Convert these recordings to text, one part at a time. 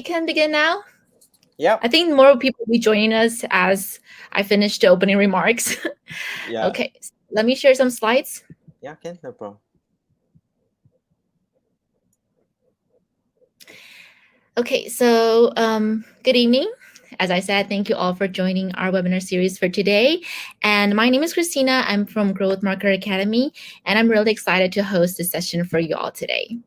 can begin now. Yep. I think more people will be joining us as I finish the opening remarks. Yeah. Okay, let me share some slides. Yeah, can, no problem. Okay, so good evening. As I said, thank you all for joining our webinar series for today. And my name is Christina. I'm from Growth Marketer Academy, and I'm really excited to host this session for you all today.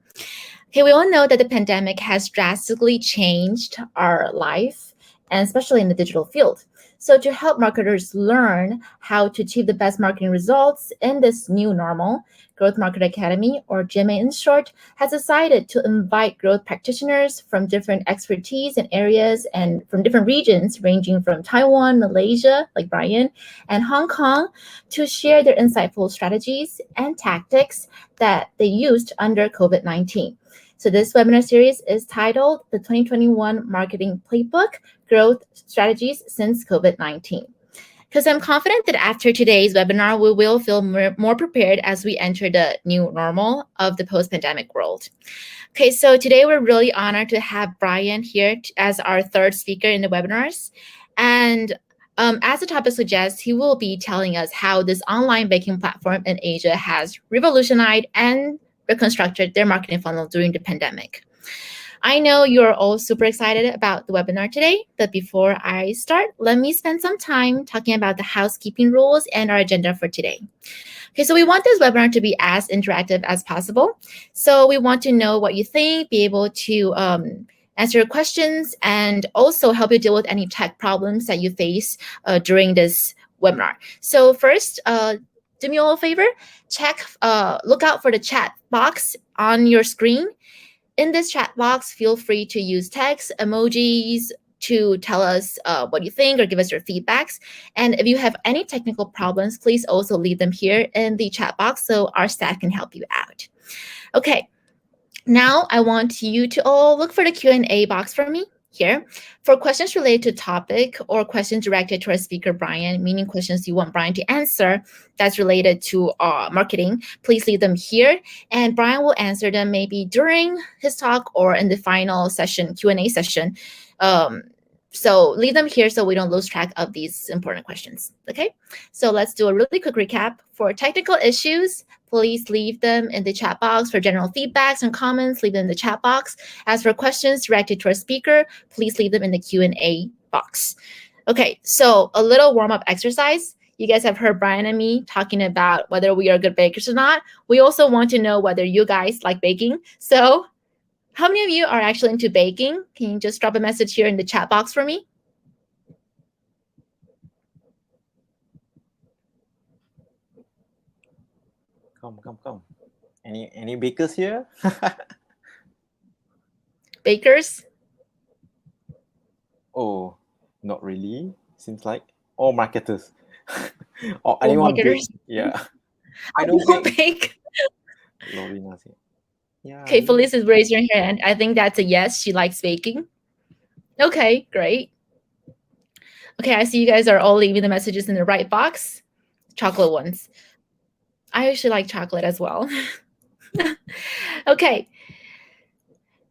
Okay, we all know that the pandemic has drastically changed our life, and especially in the digital field. So to help marketers learn how to achieve the best marketing results in this new normal, Growth Marketer Academy, or GMA in short, has decided to invite growth practitioners from different expertise and areas and from different regions, ranging from Taiwan, Malaysia, like Bryan, and Hong Kong, to share their insightful strategies and tactics that they used under COVID-19. So this webinar series is titled The 2021 Marketing Playbook, Growth Strategies Since COVID-19. Because I'm confident that after today's webinar, we will feel more prepared as we enter the new normal of the post-pandemic world. Okay, so today we're really honored to have Bryan here as our third speaker in the webinars. And as the topic suggests, he will be telling us how this online baking platform in Asia has revolutionized and reconstructed their marketing funnel during the pandemic. I know you're all super excited about the webinar today, but before I start, let me spend some time talking about the housekeeping rules and our agenda for today. Okay, so we want this webinar to be as interactive as possible. So we want to know what you think, be able to answer your questions, and also help you deal with any tech problems that you face during this webinar. So first, do me all a favor, look out for the chat box on your screen. In this chat box, feel free to use text, emojis to tell us what you think or give us your feedbacks. And if you have any technical problems, please also leave them here in the chat box so our staff can help you out. Okay, now I want you to all look for the Q&A box for me here. For questions related to topic or questions directed to our speaker, Bryan, meaning questions you want Bryan to answer that's related to marketing, please leave them here. And Bryan will answer them maybe during his talk or in the final session, Q&A session. So leave them here so we don't lose track of these important questions, okay? So let's do a really quick recap. For technical issues, please leave them in the chat box. For general feedbacks and comments, leave them in the chat box. As for questions directed to our speaker, please leave them in the Q&A box. Okay, so a little warm-up exercise. You guys have heard Bryan and me talking about whether we are good bakers or not. We also want to know whether you guys like baking. So how many of you are actually into baking? Can you just drop a message here in the chat box for me? Come. Any bakers here? Bakers? Oh, not really. Seems like all marketers. Or All anyone marketers? bake. Yeah. I don't bake. Lorena said. Yeah. Okay, Felice is raising her hand. I think that's a yes. She likes baking. Okay, great. Okay, I see you guys are all leaving the messages in the right box. Chocolate ones. I actually like chocolate as well. Okay.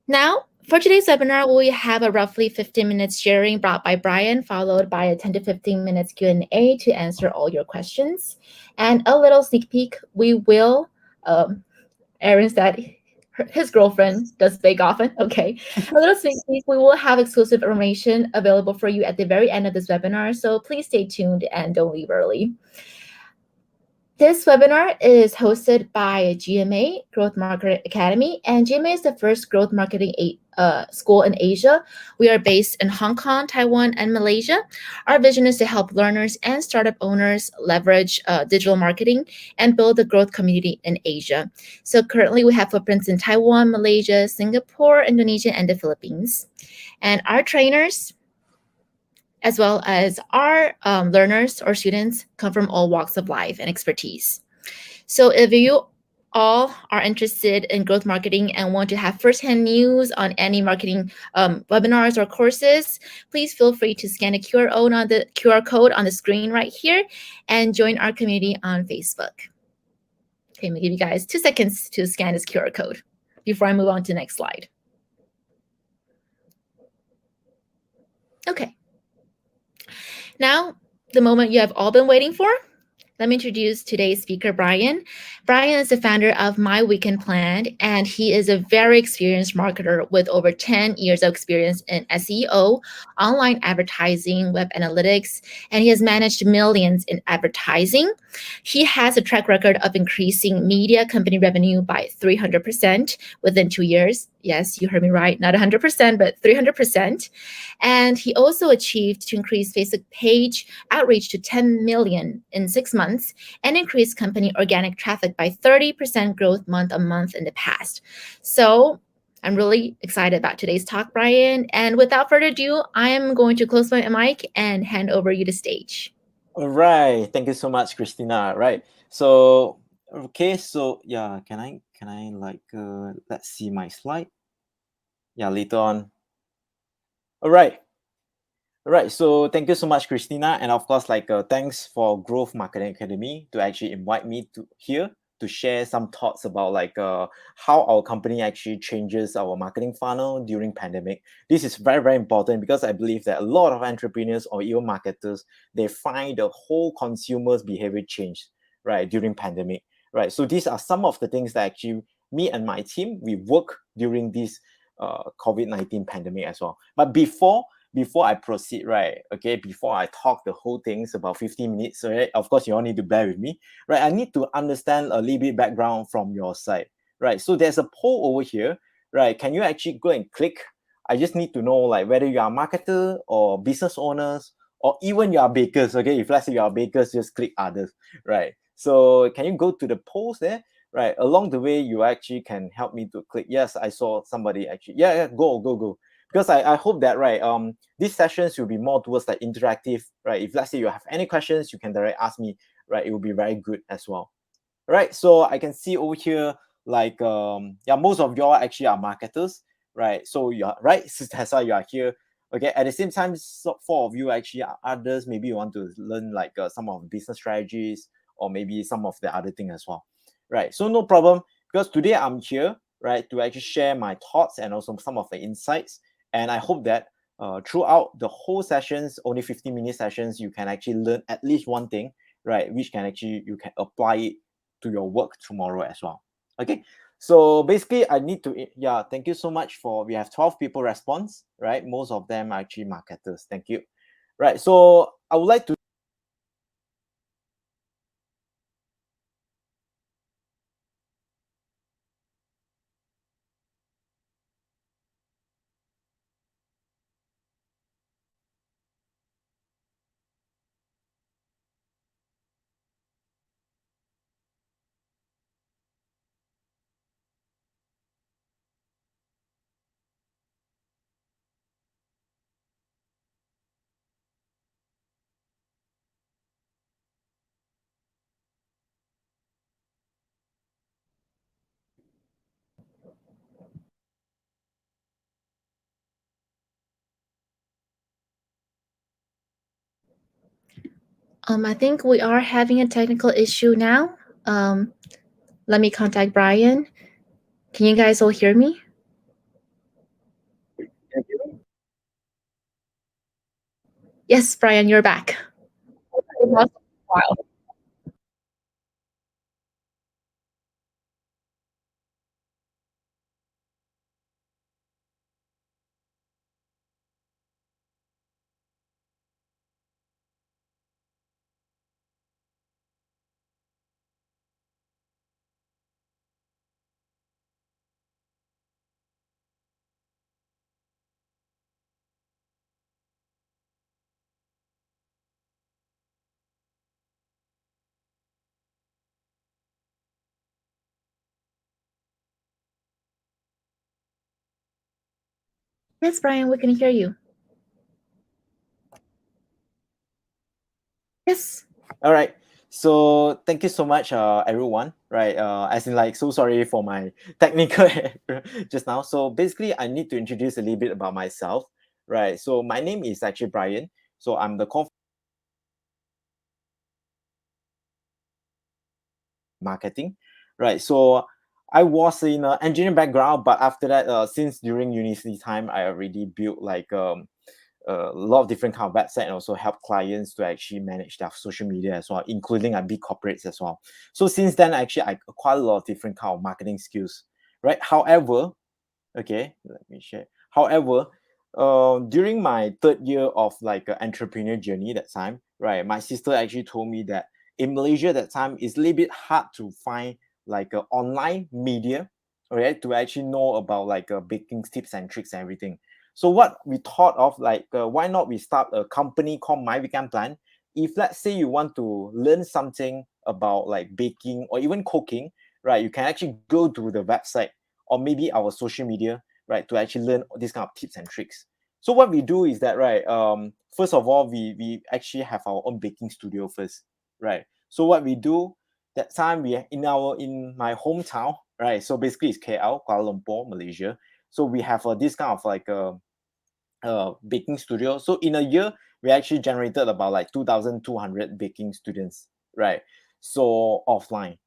Now, for today's webinar, we have a roughly 15 minutes sharing brought by Bryan, followed by a 10 to 15 minutes Q&A to answer all your questions. And a little sneak peek, we will, Aaron said his girlfriend does bake often. Okay. A little sneak peek, we will have exclusive information available for you at the very end of this webinar. So please stay tuned and don't leave early. This webinar is hosted by GMA, Growth Marketing Academy, and GMA is the first growth marketing school in Asia. We are based in Hong Kong, Taiwan, and Malaysia. Our vision is to help learners and startup owners leverage digital marketing and build a growth community in Asia. So currently we have footprints in Taiwan, Malaysia, Singapore, Indonesia, and the Philippines. And our trainers, as well as our learners or students, come from all walks of life and expertise. So if you all are interested in growth marketing and want to have firsthand news on any marketing webinars or courses, please feel free to scan the QR code on the screen right here and join our community on Facebook. Okay, I'm gonna give you guys 2 seconds to scan this QR code before I move on to the next slide. Now, the moment you have all been waiting for. Let me introduce today's speaker, Bryan. Bryan is the founder of My Weekend Plan, and he is a very experienced marketer with over 10 years of experience in SEO, online advertising, web analytics, and he has managed millions in advertising. He has a track record of increasing media company revenue by 300% within 2 years. Yes, you heard me right, not 100%, but 300%. And he also achieved to increase Facebook page outreach to 10 million in 6 months and increase company organic traffic by 30% growth month on month in the past. So I'm really excited about today's talk, Bryan. And without further ado, I am going to close my mic and hand over you the stage. All right. Thank you so much, Christina. Right. So, okay. So, yeah, can I like, let's see my slide. Yeah, later on. All right. All right. So, thank you so much, Christina. And of course, like, thanks for Growth Marketing Academy to actually invite me to here to share some thoughts about like how our company actually changes our marketing funnel during pandemic. This is very, very important because I believe that a lot of entrepreneurs or even marketers, they find the whole consumer's behavior changed, right, during pandemic, right? So these are some of the things that actually me and my team, we work during this COVID-19 pandemic as well. But before I proceed, right? Okay, before I talk the whole things about 15 minutes, right? Of course, you all need to bear with me, right? I need to understand a little bit background from your side, right? So there's a poll over here, right? Can you actually go and click? I just need to know like whether you are a marketer or business owners or even you are bakers. Okay, if let's say you are bakers, just click others, right? So can you go to the polls there? Right, along the way, you actually can help me to click. Yes, I saw somebody actually. Yeah, yeah, go because I hope that right these sessions will be more towards like interactive, right? If let's say you have any questions, you can directly ask me, right? It will be very good as well. Right, so I can see over here like yeah, most of y'all actually are marketers, right? So you're right. That's why you are here. Okay, at the same time, so four of you actually are others, maybe you want to learn like some of the business strategies or maybe some of the other thing as well, right? So no problem, because today I'm here, right, to actually share my thoughts and also some of the insights. And I hope that throughout the whole sessions, only 15-minute sessions, you can actually learn at least one thing, right, which can actually you can apply it to your work tomorrow as well. Okay, so basically I need to, yeah, thank you so much for, we have 12 people response, right? Most of them are actually marketers. Thank you. Right, so I would like to I think we are having a technical issue now. Um, Let me contact Bryan. Can you guys all hear me? Yes, Bryan, you're back. We lost you for a while. Yes, Bryan, we can hear you. Yes. all right. So thank you so much, everyone. Right, as in like, so sorry for my technical error just now. So basically, I need to introduce a little bit about myself. Right. So my name is actually Bryan. So I'm the marketing, right? So I was in engineering background, but after that, since during university time, I already built like a lot of different kind of website and also help clients to actually manage their social media as well, including big corporates as well. So since then, actually, I acquired a lot of different kind of marketing skills, right? However, okay, let me share. However, during my third year of like an entrepreneur journey that time, right, my sister actually told me that in Malaysia that time it's a little bit hard to find like a online media, right, to actually know about like baking tips and tricks and everything. So what we thought of like, why not we start a company called My Weekend Plan? If let's say you want to learn something about like baking or even cooking, right, you can actually go to the website or maybe our social media, right, to actually learn these kind of tips and tricks. So what we do is that, right, first of all, we actually have our own baking studio first, right? So what we do that time, we in my hometown, right? So basically it's KL, Kuala Lumpur, Malaysia. So we have this kind of like baking studio. So in a year, we actually generated about like 2,200 baking students, right? So offline.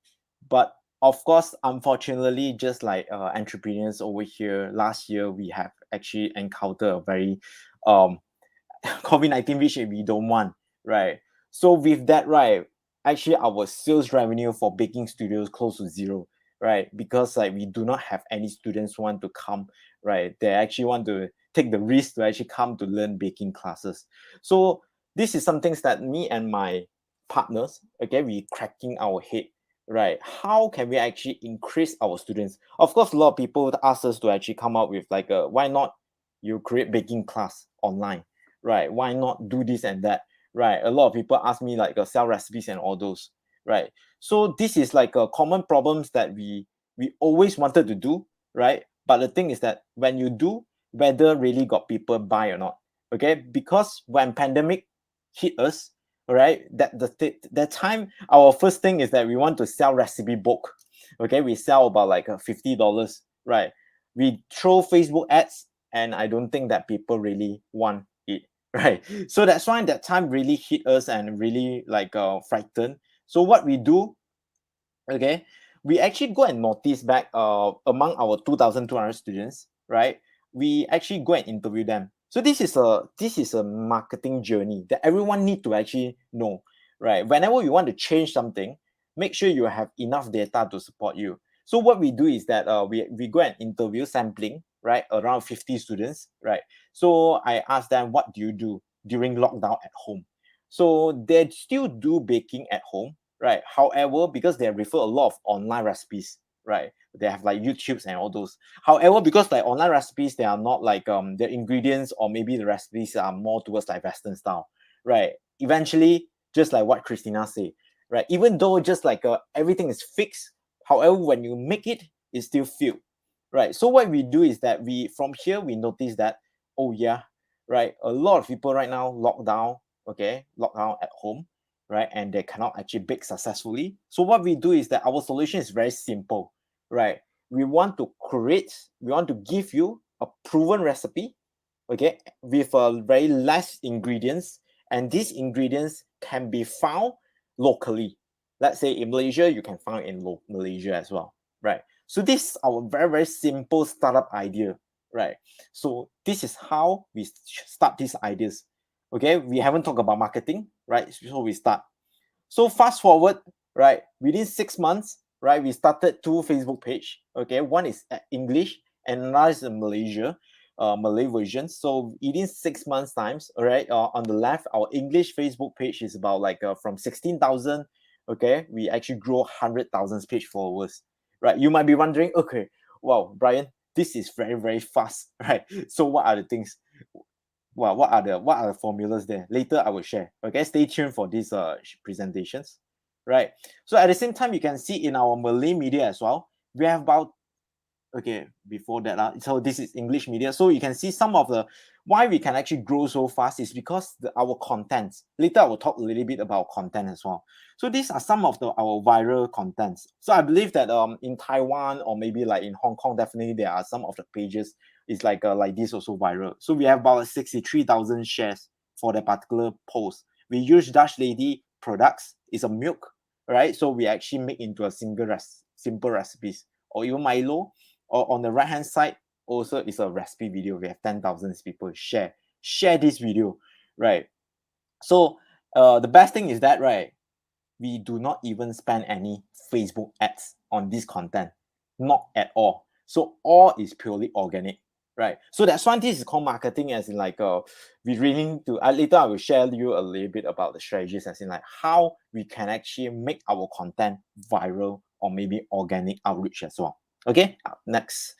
But of course, unfortunately, just like entrepreneurs over here, last year we have actually encountered a very um COVID-19, which we don't want, right? So with that, right, actually our sales revenue for baking studios close to zero, right? Because like we do not have any students who want to come, right? They actually want to take the risk to actually come to learn baking classes. So this is some things that me and my partners, okay, we cracking our head, right? How can we actually increase our students? Of course, a lot of people ask us to actually come up with like a, why not you create baking class online, right? Why not do this and that, right? A lot of people ask me like sell recipes and all those, right? So this is like a common problems that we always wanted to do, right? But the thing is that when you do, whether really got people buy or not, okay? Because when pandemic hit us, right? That time, our first thing is that we want to sell recipe book, okay? We sell about like $50, right? We throw Facebook ads, and I don't think that people really want it, right? So that's why that time really hit us and really like frightened. So what we do, okay, we actually go and notice back among our 2,200 students, right? We actually go and interview them. So this is a marketing journey that everyone need to actually know, right? Whenever you want to change something, make sure you have enough data to support you. So what we do is that we go and interview sampling, right, around 50 students, right? So I ask them, what do you do during lockdown at home? So they still do baking at home, right? However, because they refer a lot of online recipes, right? They have like YouTubes and all those. However, because like online recipes, they are not like the ingredients or maybe the recipes are more towards like Western style, right? Eventually, just like what Christina said, right? Even though just like everything is fixed, however, when you make it, it's still filled, right? So what we do is that we from here we notice that, oh yeah, right, a lot of people right now lockdown, okay, lockdown at home, right? And they cannot actually bake successfully. So what we do is that our solution is very simple, right? We want to give you a proven recipe, okay, with a very less ingredients, and these ingredients can be found locally. Let's say in Malaysia, you can find in Malaysia as well, right? So this is our very very simple startup idea, right? So this is how we start these ideas. Okay, we haven't talked about marketing, right? So we start. So fast forward, right? Within 6 months, right, we started two Facebook page. Okay, one is English and another is in Malaysia, Malay version. So within 6 months times, all right, on the left, our English Facebook page is about like from 16,000. Okay, we actually grow 100,000 page followers, right? You might be wondering, okay, wow, Bryan, this is very very fast, right? So what are the things? Well, what are the formulas there? Later I will share. Okay, stay tuned for these presentations, right? So at the same time, you can see in our Malay media as well, we have about, okay, before that so this is English media. So you can see some of the why we can actually grow so fast is because our contents. Later I will talk a little bit about content as well. So these are some of our viral contents. So I believe that in Taiwan or maybe like in Hong Kong, definitely there are some of the pages is like this also viral. So we have about 63,000 shares for that particular post. We use Dutch Lady products. It's a milk, right? So we actually make into a simple recipes, or even Milo. Or on the right hand side, also is a recipe video. We have 10,000 people share this video, right? So the best thing is that, right, we do not even spend any Facebook ads on this content, not at all. So all is purely organic, right? So that's why this is called marketing, as in like we really need to. Later I will share you a little bit about the strategies, as in like how we can actually make our content viral or maybe organic outreach as well. Okay, next.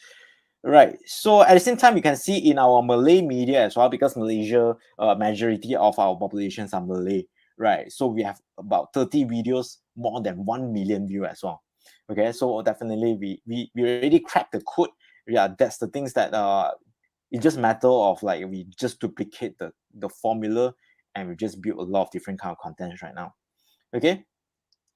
Right. So at the same time, you can see in our Malay media as well, because Malaysia, majority of our populations are Malay, right? So we have about 30 videos, more than 1 million view as well. Okay, so definitely we already cracked the code. Yeah, that's the things that it just matter of like we just duplicate the formula, and we just build a lot of different kind of contents right now. Okay,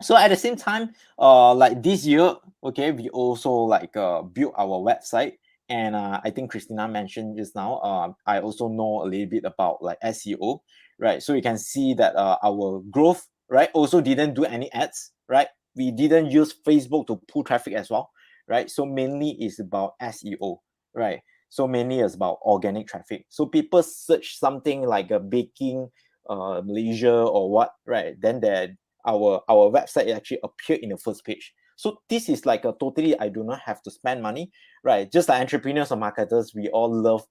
so at the same time, like this year, okay, we also like built our website. And I think Christina mentioned just now, I also know a little bit about like SEO, right? So you can see that our growth, right, also didn't do any ads, right? We didn't use Facebook to pull traffic as well, right? So mainly is about SEO, right? So mainly is about organic traffic. So people search something like a baking Malaysia or what, right? Then there our website actually appear in the first page. So this is like a totally, I do not have to spend money, right? Just like entrepreneurs or marketers, we all love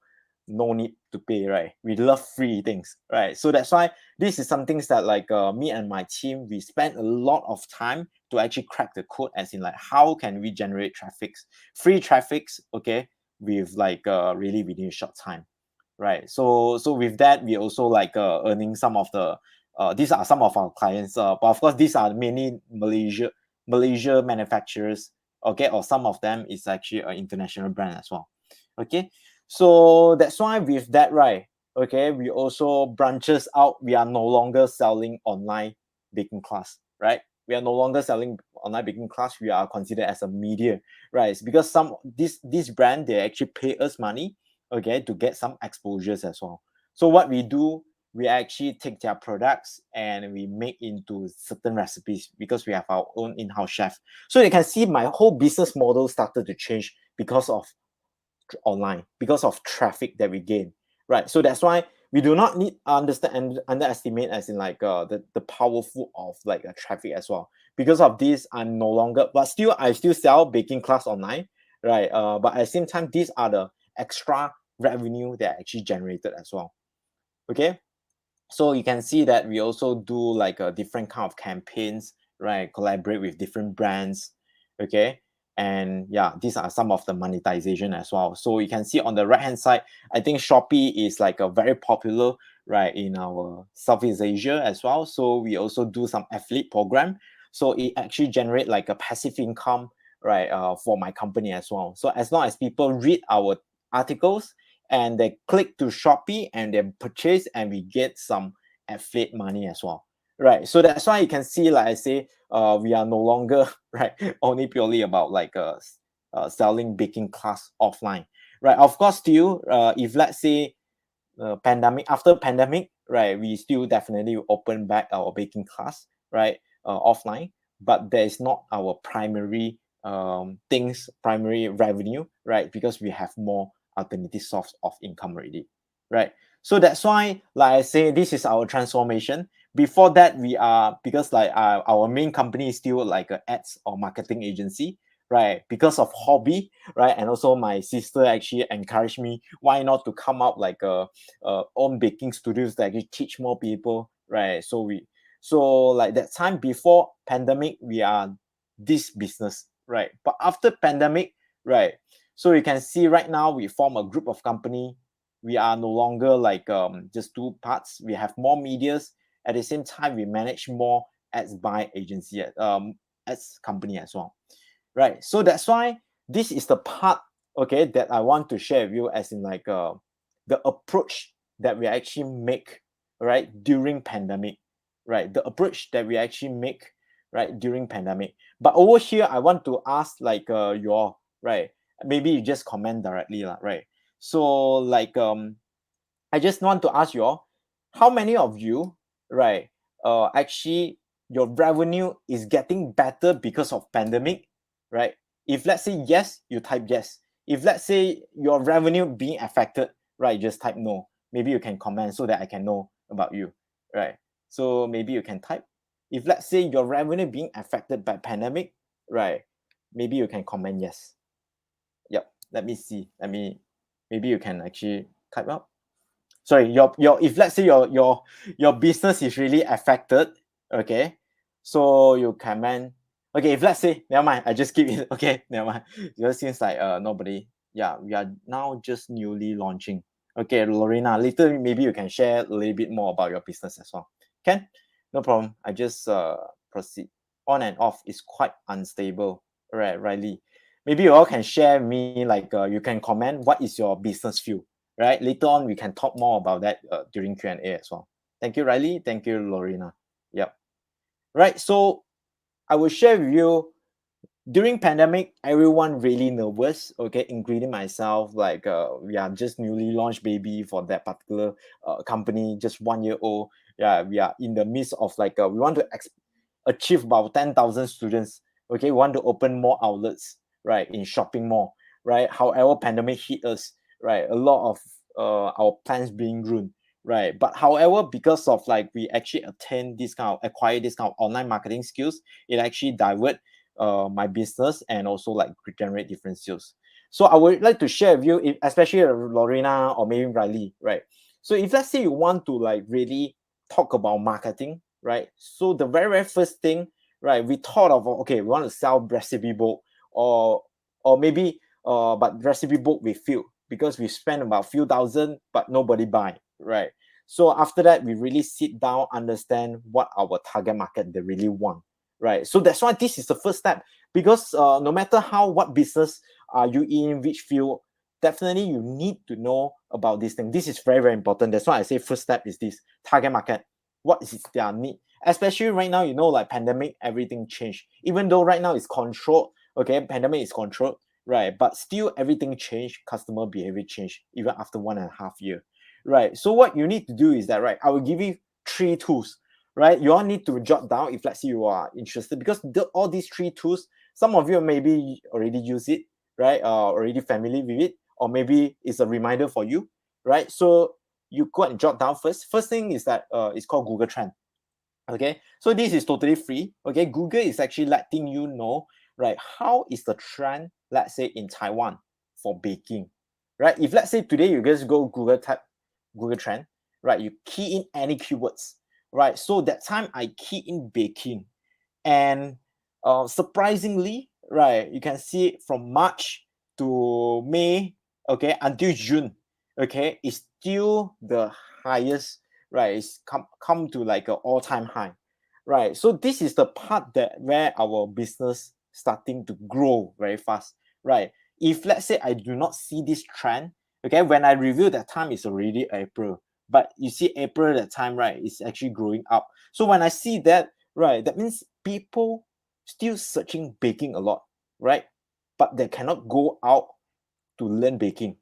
no need to pay, right? We love free things, right? So that's why this is something that like me and my team, we spend a lot of time to actually crack the code, as in like how can we generate traffics, free traffics, okay, with like really within a short time, right? So with that, we also like earning some of the these are some of our clients, but of course these are mainly Malaysia manufacturers, okay, or some of them is actually an international brand as well. Okay, so that's why with that, right, okay, we also branches out. We are no longer selling online baking class, right? We are no longer selling online baking class. We are considered as a media, right? It's because some this brand, they actually pay us money, okay, to get some exposures as well. So what we do, we actually take their products and we make into certain recipes, because we have our own in-house chef. So you can see my whole business model started to change because of online, because of traffic that we gain, right? So that's why we do not need understand and underestimate, as in like the powerful of like a traffic as well. Because of this, I'm no longer, but still I still sell baking class online, right? But at the same time, these are the extra revenue that are actually generated as well. Okay, so you can see that we also do like a different kind of campaigns, right? Collaborate with different brands, okay? And yeah, these are some of the monetization as well. So you can see on the right hand side, I think Shopee is like a very popular, right, in our Southeast Asia as well. So we also do some affiliate program. So it actually generate like a passive income, right, for my company as well. So as long as people read our articles and they click to Shopee and they purchase, and we get some affiliate money as well, right? So that's why you can see, like I say, we are no longer right only purely about like selling baking class offline, right? Of course, still, if let's say pandemic, after pandemic, right, we still definitely open back our baking class, right, offline, but that is not our primary primary revenue, right? Because we have more alternative source of income already, right? So that's why, like I say, this is our transformation. Before that, we are, because like our main company is still like a ads or marketing agency, right? Because of hobby, right? And also my sister actually encouraged me, why not to come up like a own baking studios that actually teach more people, right? So like that time before pandemic, we are this business, right? But after pandemic, right? So you can see right now we form a group of company. We are no longer like just two parts. We have more medias. At the same time, we manage more ads by agency, ads company as well, right? So that's why this is the part, okay, that I want to share with you, as in like the approach that we actually make, right, during pandemic, right? The approach that we actually make, right, during pandemic. But over here, I want to ask like your, right, maybe you just comment directly lah, right? So like I just want to ask you all, how many of you, right, actually your revenue is getting better because of pandemic, right? If let's say yes, you type yes. If let's say your revenue being affected, right, just type no. maybe you can comment so that I can know about you, right? So maybe you can type. If let's say your revenue being affected by pandemic, right? Maybe you can comment yes. Yep. Let me see. Maybe you can actually type out. Sorry, your if let's say your business is really affected, okay, so you comment. Okay, if let's say never mind, I just keep it. Okay, never mind. Just seems like nobody. Yeah, we are now just newly launching. Okay, Lorena, later maybe you can share a little bit more about your business as well. Can? No problem. I just proceed. On and off is quite unstable. Right, Riley. Maybe you all can share me like you can comment what is your business view, right? Later on we can talk more about that during Q&A as well. Thank you, Riley. Thank you, Lorena. Yep. Right. So I will share with you during pandemic, everyone really nervous, okay, including myself. Like we are just newly launched baby for that particular company, just 1 year old. Yeah, we are in the midst of like we want to achieve about 10,000 students. Okay, we want to open more outlets, right, in shopping mall, right? However, pandemic hit us, right? A lot of our plans being ruined, right? But however, because of like we actually acquire this kind of online marketing skills, it actually divert my business and also like generate different sales. So I would like to share with you, if, especially Lorena or maybe Riley, right? So if let's say you want to like really talk about marketing, right? So the very first thing, right? We thought of okay, we want to sell recipe book or maybe but recipe book we failed because we spent about few thousand but nobody buy, right? So after that, we really sit down, understand what our target market they really want, right? So that's why this is the first step because no matter how what business are you in, which field, definitely you need to know about this thing. This is very very important. That's why I say first step is this target market. What is their need? Especially right now, you know, like pandemic, everything changed. Even though right now it's controlled, okay, pandemic is controlled, right? But still everything changed. Customer behavior changed even after 1.5 years, right? So what you need to do is that, right? I will give you 3 tools, right? You all need to jot down if let's say you are interested because all these 3 tools, some of you maybe already use it, right? Already familiar with it, or maybe it's a reminder for you, right? So you go and jot down first. First thing is that it's called Google Trend. Okay, so this is totally free. Okay, Google is actually letting you know, right, how is the trend, let's say in Taiwan for baking, right? If let's say today you just go Google type Google Trend, right, you key in any keywords, right? So that time I key in baking, and surprisingly, right, you can see from March to May, okay, until June, okay, it's still the highest, right? It's come to like an all-time high, right? So this is the part that where our business starting to grow very fast, right? If let's say I do not see this trend, okay, when I review that time it's already April, but you see April that time, right, it's actually growing up. So when I see that, right, that means people still searching baking a lot, right? But they cannot go out to learn baking.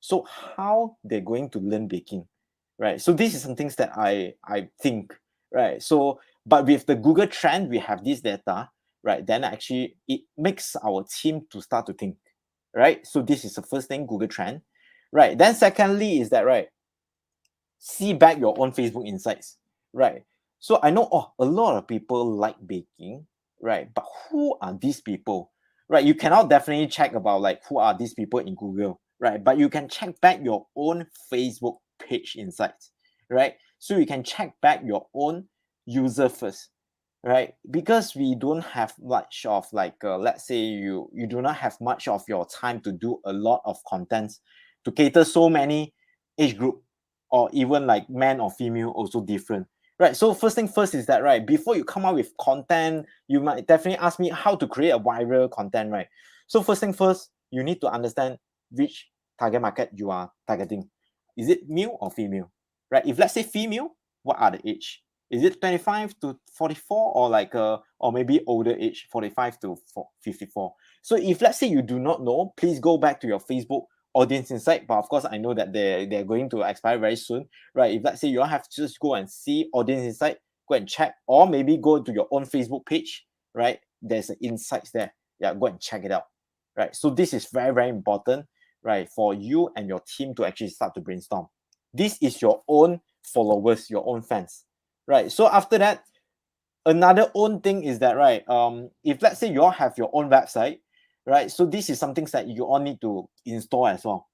So how they're going to learn baking, right? So this is some things that I think, right? So but with the Google Trend, we have this data, right? Then actually it makes our team to start to think, right? So this is the first thing, Google Trend, right? Then secondly is that, right, see back your own Facebook insights, right? So I know, oh, a lot of people like baking, right? But who are these people, right? You cannot definitely check about like who are these people in Google, right? But you can check back your own Facebook page insights, right? So you can check back your own user first, right? Because we don't have much of like let's say you do not have much of your time to do a lot of contents to cater so many age group, or even like man or female also different, right? So first thing first is that, right, before you come up with content, you might definitely ask me how to create a viral content, right? So first thing first, you need to understand which target market you are targeting. Is it male or female, right? If let's say female, what are the age? Is it 25 to 44, or like or maybe older age, 45 to 54? So if let's say you do not know, please go back to your Facebook audience insight. But of course I know that they're going to expire very soon, right? If let's say you have to just go and see audience insight, go and check, or maybe go to your own Facebook page, right? There's insights there. Yeah, go and check it out, right? So this is very very important, right, for you and your team to actually start to brainstorm. This is your own followers, your own fans, right? So after that, another own thing is that, right, if let's say you all have your own website, right, so this is something that you all need to install as well,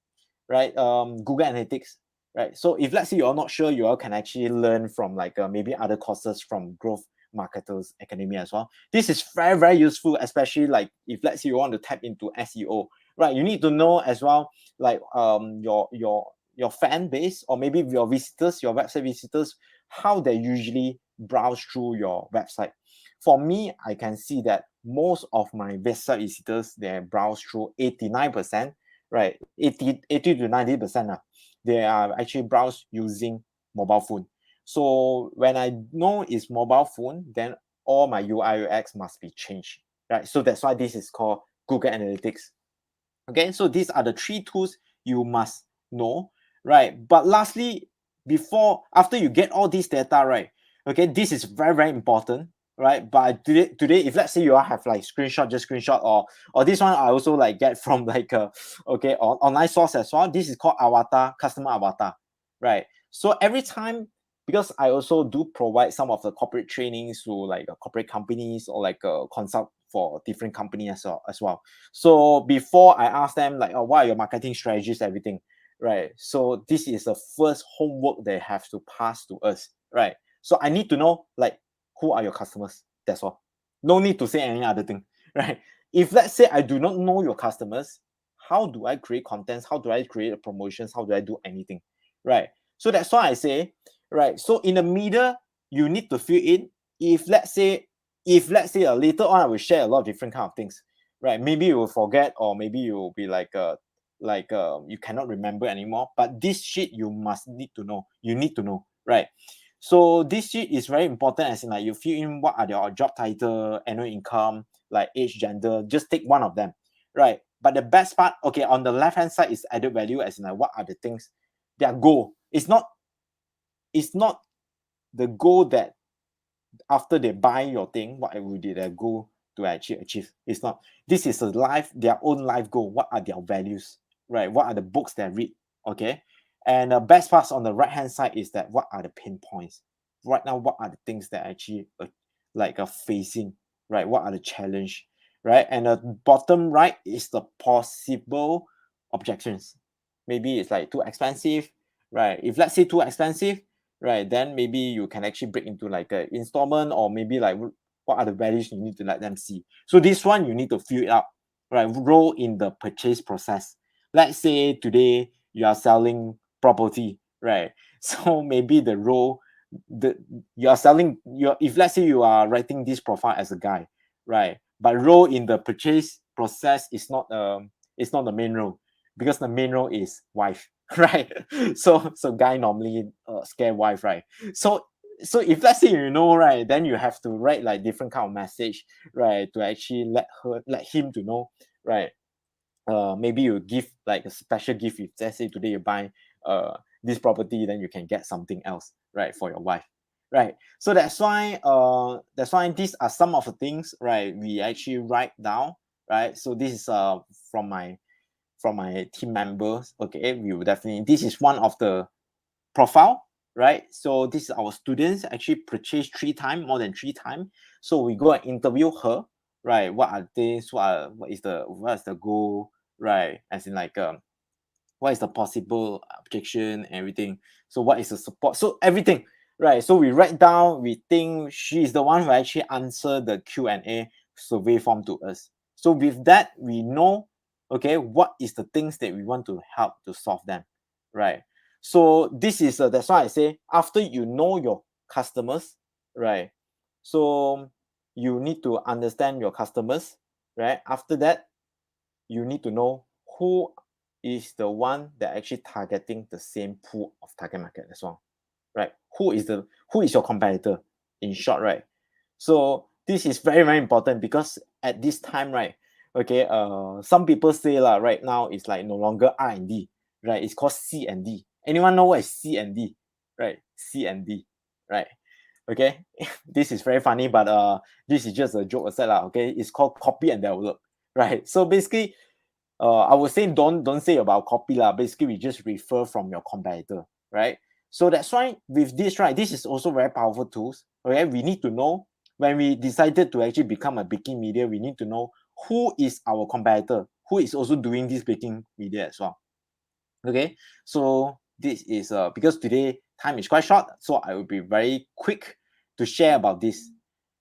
right? Google Analytics, right? So if let's say you're not sure, you all can actually learn from like maybe other courses from Growth Marketers Academy as well. This is very, very useful, especially like if let's say you want to tap into SEO, right? You need to know as well, like your fan base, or maybe your visitors, your website visitors, how they usually browse through your website. For me, I can see that most of my website visitors, they browse through 89%, right? 80 to 90%. They are actually browse using mobile phone. So when I know it's mobile phone, then all my UI UX must be changed, right? So that's why this is called Google Analytics. Okay, so these are the three tools you must know, right? But lastly, after you get all this data, right? Okay, this is very, very important, right? But today, if let's say you all have like just screenshot, or this one I also like get from like online source as well. This is called customer avatar, right? So every time, because I also do provide some of the corporate trainings to like corporate companies, or like consult for different companies as well. So before I ask them like, oh, what are your marketing strategies, everything, right? So this is the first homework they have to pass to us, right? So I need to know like, who are your customers? That's all. No need to say any other thing, right? If let's say I do not know your customers, how do I create contents? How do I create promotions? How do I do anything, right? So that's why I say, right? So in the middle, you need to fill in. If let's say later on I will share a lot of different kind of things, right? Maybe you will forget, or maybe you will be like you cannot remember anymore. But this sheet you must need to know. You need to know, right? So this sheet is very important, as in like you fill in what are your job title, annual income, like age, gender. Just take one of them, right? But the best part, okay, on the left hand side is added value, as in like what are the things, their goal. It's not the goal that after they buy your thing, what would be their goal to actually achieve. It's not. This is their own life goal. What are their values, right? What are the books they read, okay? And the best part on the right hand side is that what are the pain points right now? What are the things that actually facing, right? What are the challenge, right? And the bottom right is the possible objections. Maybe it's like too expensive, right? If let's say too expensive, right, then maybe you can actually break into like a installment, or maybe like what are the values you need to let them see. So this one you need to fill it up, right? Role in the purchase process. Let's say today you are selling property, right? So maybe the role, the you are selling your if let's say you are writing this profile as a guy, right? But role in the purchase process is not it's not the main role, because the main role is wife, right? So guy normally scare wife, right? So if let's say you know, right, then you have to write like different kind of message, right, to actually let him to know, right? Maybe you give like a special gift. If let's say today you buy this property, then you can get something else, right, for your wife, right? So that's why these are some of the things, right, we actually write down, right? So this is from my team members. Okay, we will definitely, this is one of the profile, right? So this is our students actually purchase more than three times. So we go and interview her, right? What are things? What is the goal, right? As in like what is the possible objection, everything. So what is the support? So everything, right? So we write down. We think she is the one who actually answer the Q&A survey form to us. So with that, we know, okay, what is the things that we want to help to solve them, right? So this is that's why I say, after you know your customers, right? So you need to understand your customers, right? After that, you need to know who is the one that actually targeting the same pool of target market as well, right? Who is your competitor, in short, right? So this is very, very important, because at this time, right, okay, some people say lah, right now it's like no longer R&D, right? It's called C&D. Anyone know what is C&D, right? C&D, right? Okay, this is very funny, but this is just a joke aside lah. Okay, it's called copy and develop, right? So basically, I would say don't say about copy lah. Basically, we just refer from your competitor, right? So that's why with this, right, this is also very powerful tools. Okay, we need to know when we decided to actually become a baking media, we need to know who is our competitor, who is also doing this baking media as well. Okay, so this is because today time is quite short, so I will be very quick to share about this.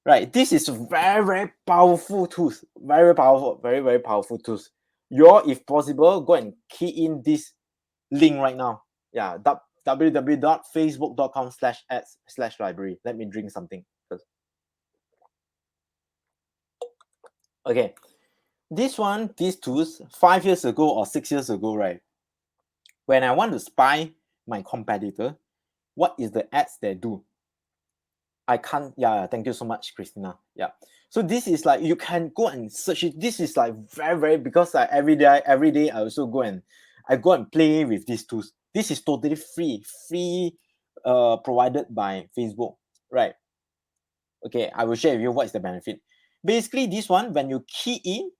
Right, this is very powerful tools, very powerful, very powerful tools. You all, if possible, go and key in this link right now. Yeah, www.facebook.com/ads/library. Let me drink something first. Okay, this one, these tools, 5 years ago or 6 years ago, right? When I want to spy my competitor, what is the ads they do? I can't. Yeah, thank you so much, Christina. Yeah. So this is like you can go and search it. This is like very because like every day I also go and play with these tools. This is totally free, provided by Facebook, right? Okay, I will share with you what is the benefit. Basically, this one when you key in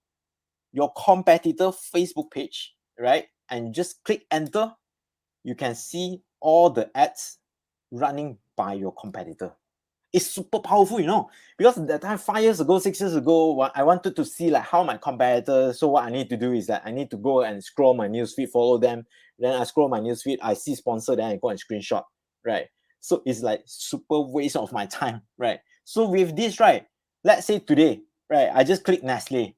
your competitor Facebook page, right, and just click enter, you can see all the ads running by your competitor. It's super powerful, because at that time 5 years ago, 6 years ago, I wanted to see like how my competitors. So what I need to do is that I need to go and scroll my newsfeed, follow them. Then I scroll my newsfeed, I see sponsor, then I go and screenshot, right? So it's like super waste of my time, right? So with this, right, let's say today, right, I just click Nestle.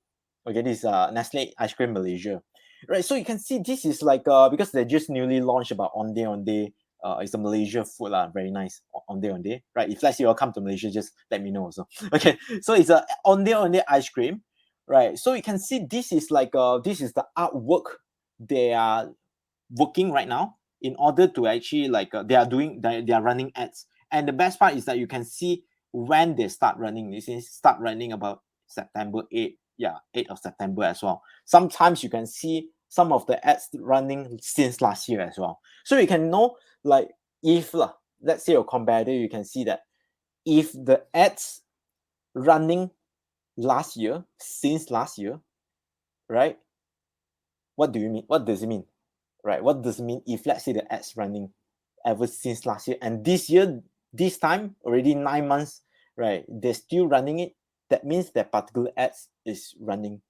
Okay, this is Nestle ice cream Malaysia, right? So you can see this is like because they just newly launched about Ondeh. It's a Malaysia food lah, very nice Ondeh, right? If let's say you all come to Malaysia, just let me know also. Okay, so it's a Ondeh ice cream, right? So you can see this is like this is the artwork they are working right now in order to actually like they are running ads. And the best part is that you can see when they start running. This is start running about September 8, yeah, 8th of September as well. Sometimes you can see some of the ads running since last year as well. So you can know like if let's say your competitor, you can see that if the ads running since last year, right? What do you mean? What does it mean? Right? What does it mean if let's say the ads running ever since last year and this year, this time already 9 months, right? They're still running it. That means that particular ads is running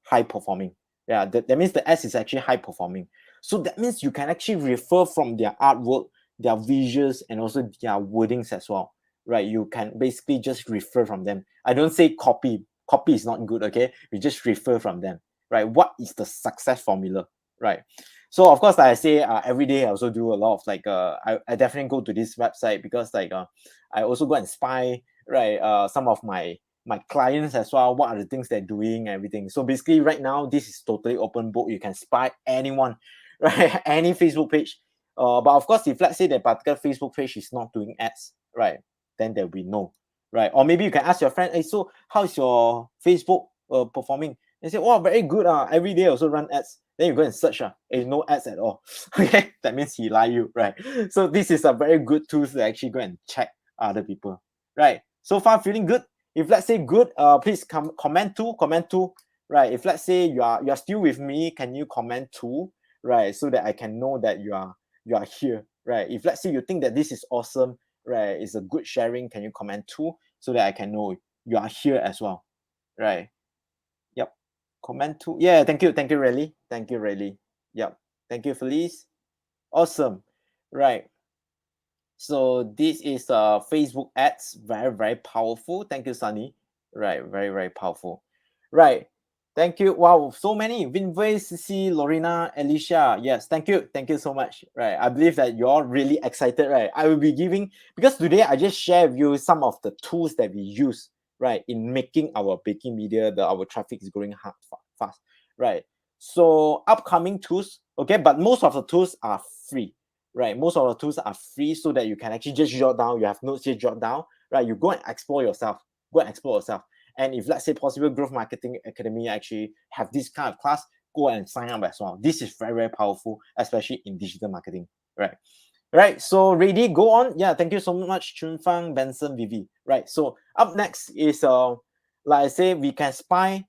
high performing. Yeah, that means the ads is actually high performing. So that means you can actually refer from their artwork, their visuals, and also their wordings as well. Right? You can basically just refer from them. I don't say copy. Copy is not good, okay? We just refer from them. Right? What is the success formula? Right? So of course, like I say, every day I also do a lot of like I definitely go to this website because like I also go and spy, right, some of my clients as well, what are the things they're doing, everything. So basically right now this is totally open book. You can spy anyone, right? Any Facebook page. But of course, if let's say that particular Facebook page is not doing ads, right, then there'll be no, right? Or maybe you can ask your friend, hey, so how's your Facebook performing? They say, wow, very good. Every day I also run ads. Then you go and search, no ads at all. Okay, that means he lie you, right? So this is a very good tool to actually go and check other people, right? So far feeling good. If let's say good, please comment two, right? If let's say you are still with me, can you comment two, right? So that I can know that you are here, right? If let's say you think that this is awesome, right, it's a good sharing, can you comment two so that I can know you are here as well, right? Yep. Comment too. Yeah, thank you, Rayleigh. Thank you, Rayleigh. Yep. Thank you, Felice. Awesome. Right. So this is Facebook ads. Very powerful. Thank you, Sunny. Right. Very powerful. Right. Thank you. Wow, so many. Vinway, Sissy, Lorena, Alicia. Yes, thank you. Thank you so much. Right. I believe that you're really excited, right? I will be giving because today I just share with you some of the tools that we use, right, in making our baking media, our traffic is growing fast. Right. So upcoming tools, okay, but most of the tools are free, right? Most of the tools are free so that you can actually just jot down. You have notes here, jot down, right? You go and explore yourself. Go and explore yourself. And if let's say Possible Growth Marketing Academy actually have this kind of class, go and sign up as well. This is very powerful, especially in digital marketing, right? Right. So ready, go on. Yeah, thank you so much, Chun Fang, Benson, Vivi. Right. So up next is like I say, we can spy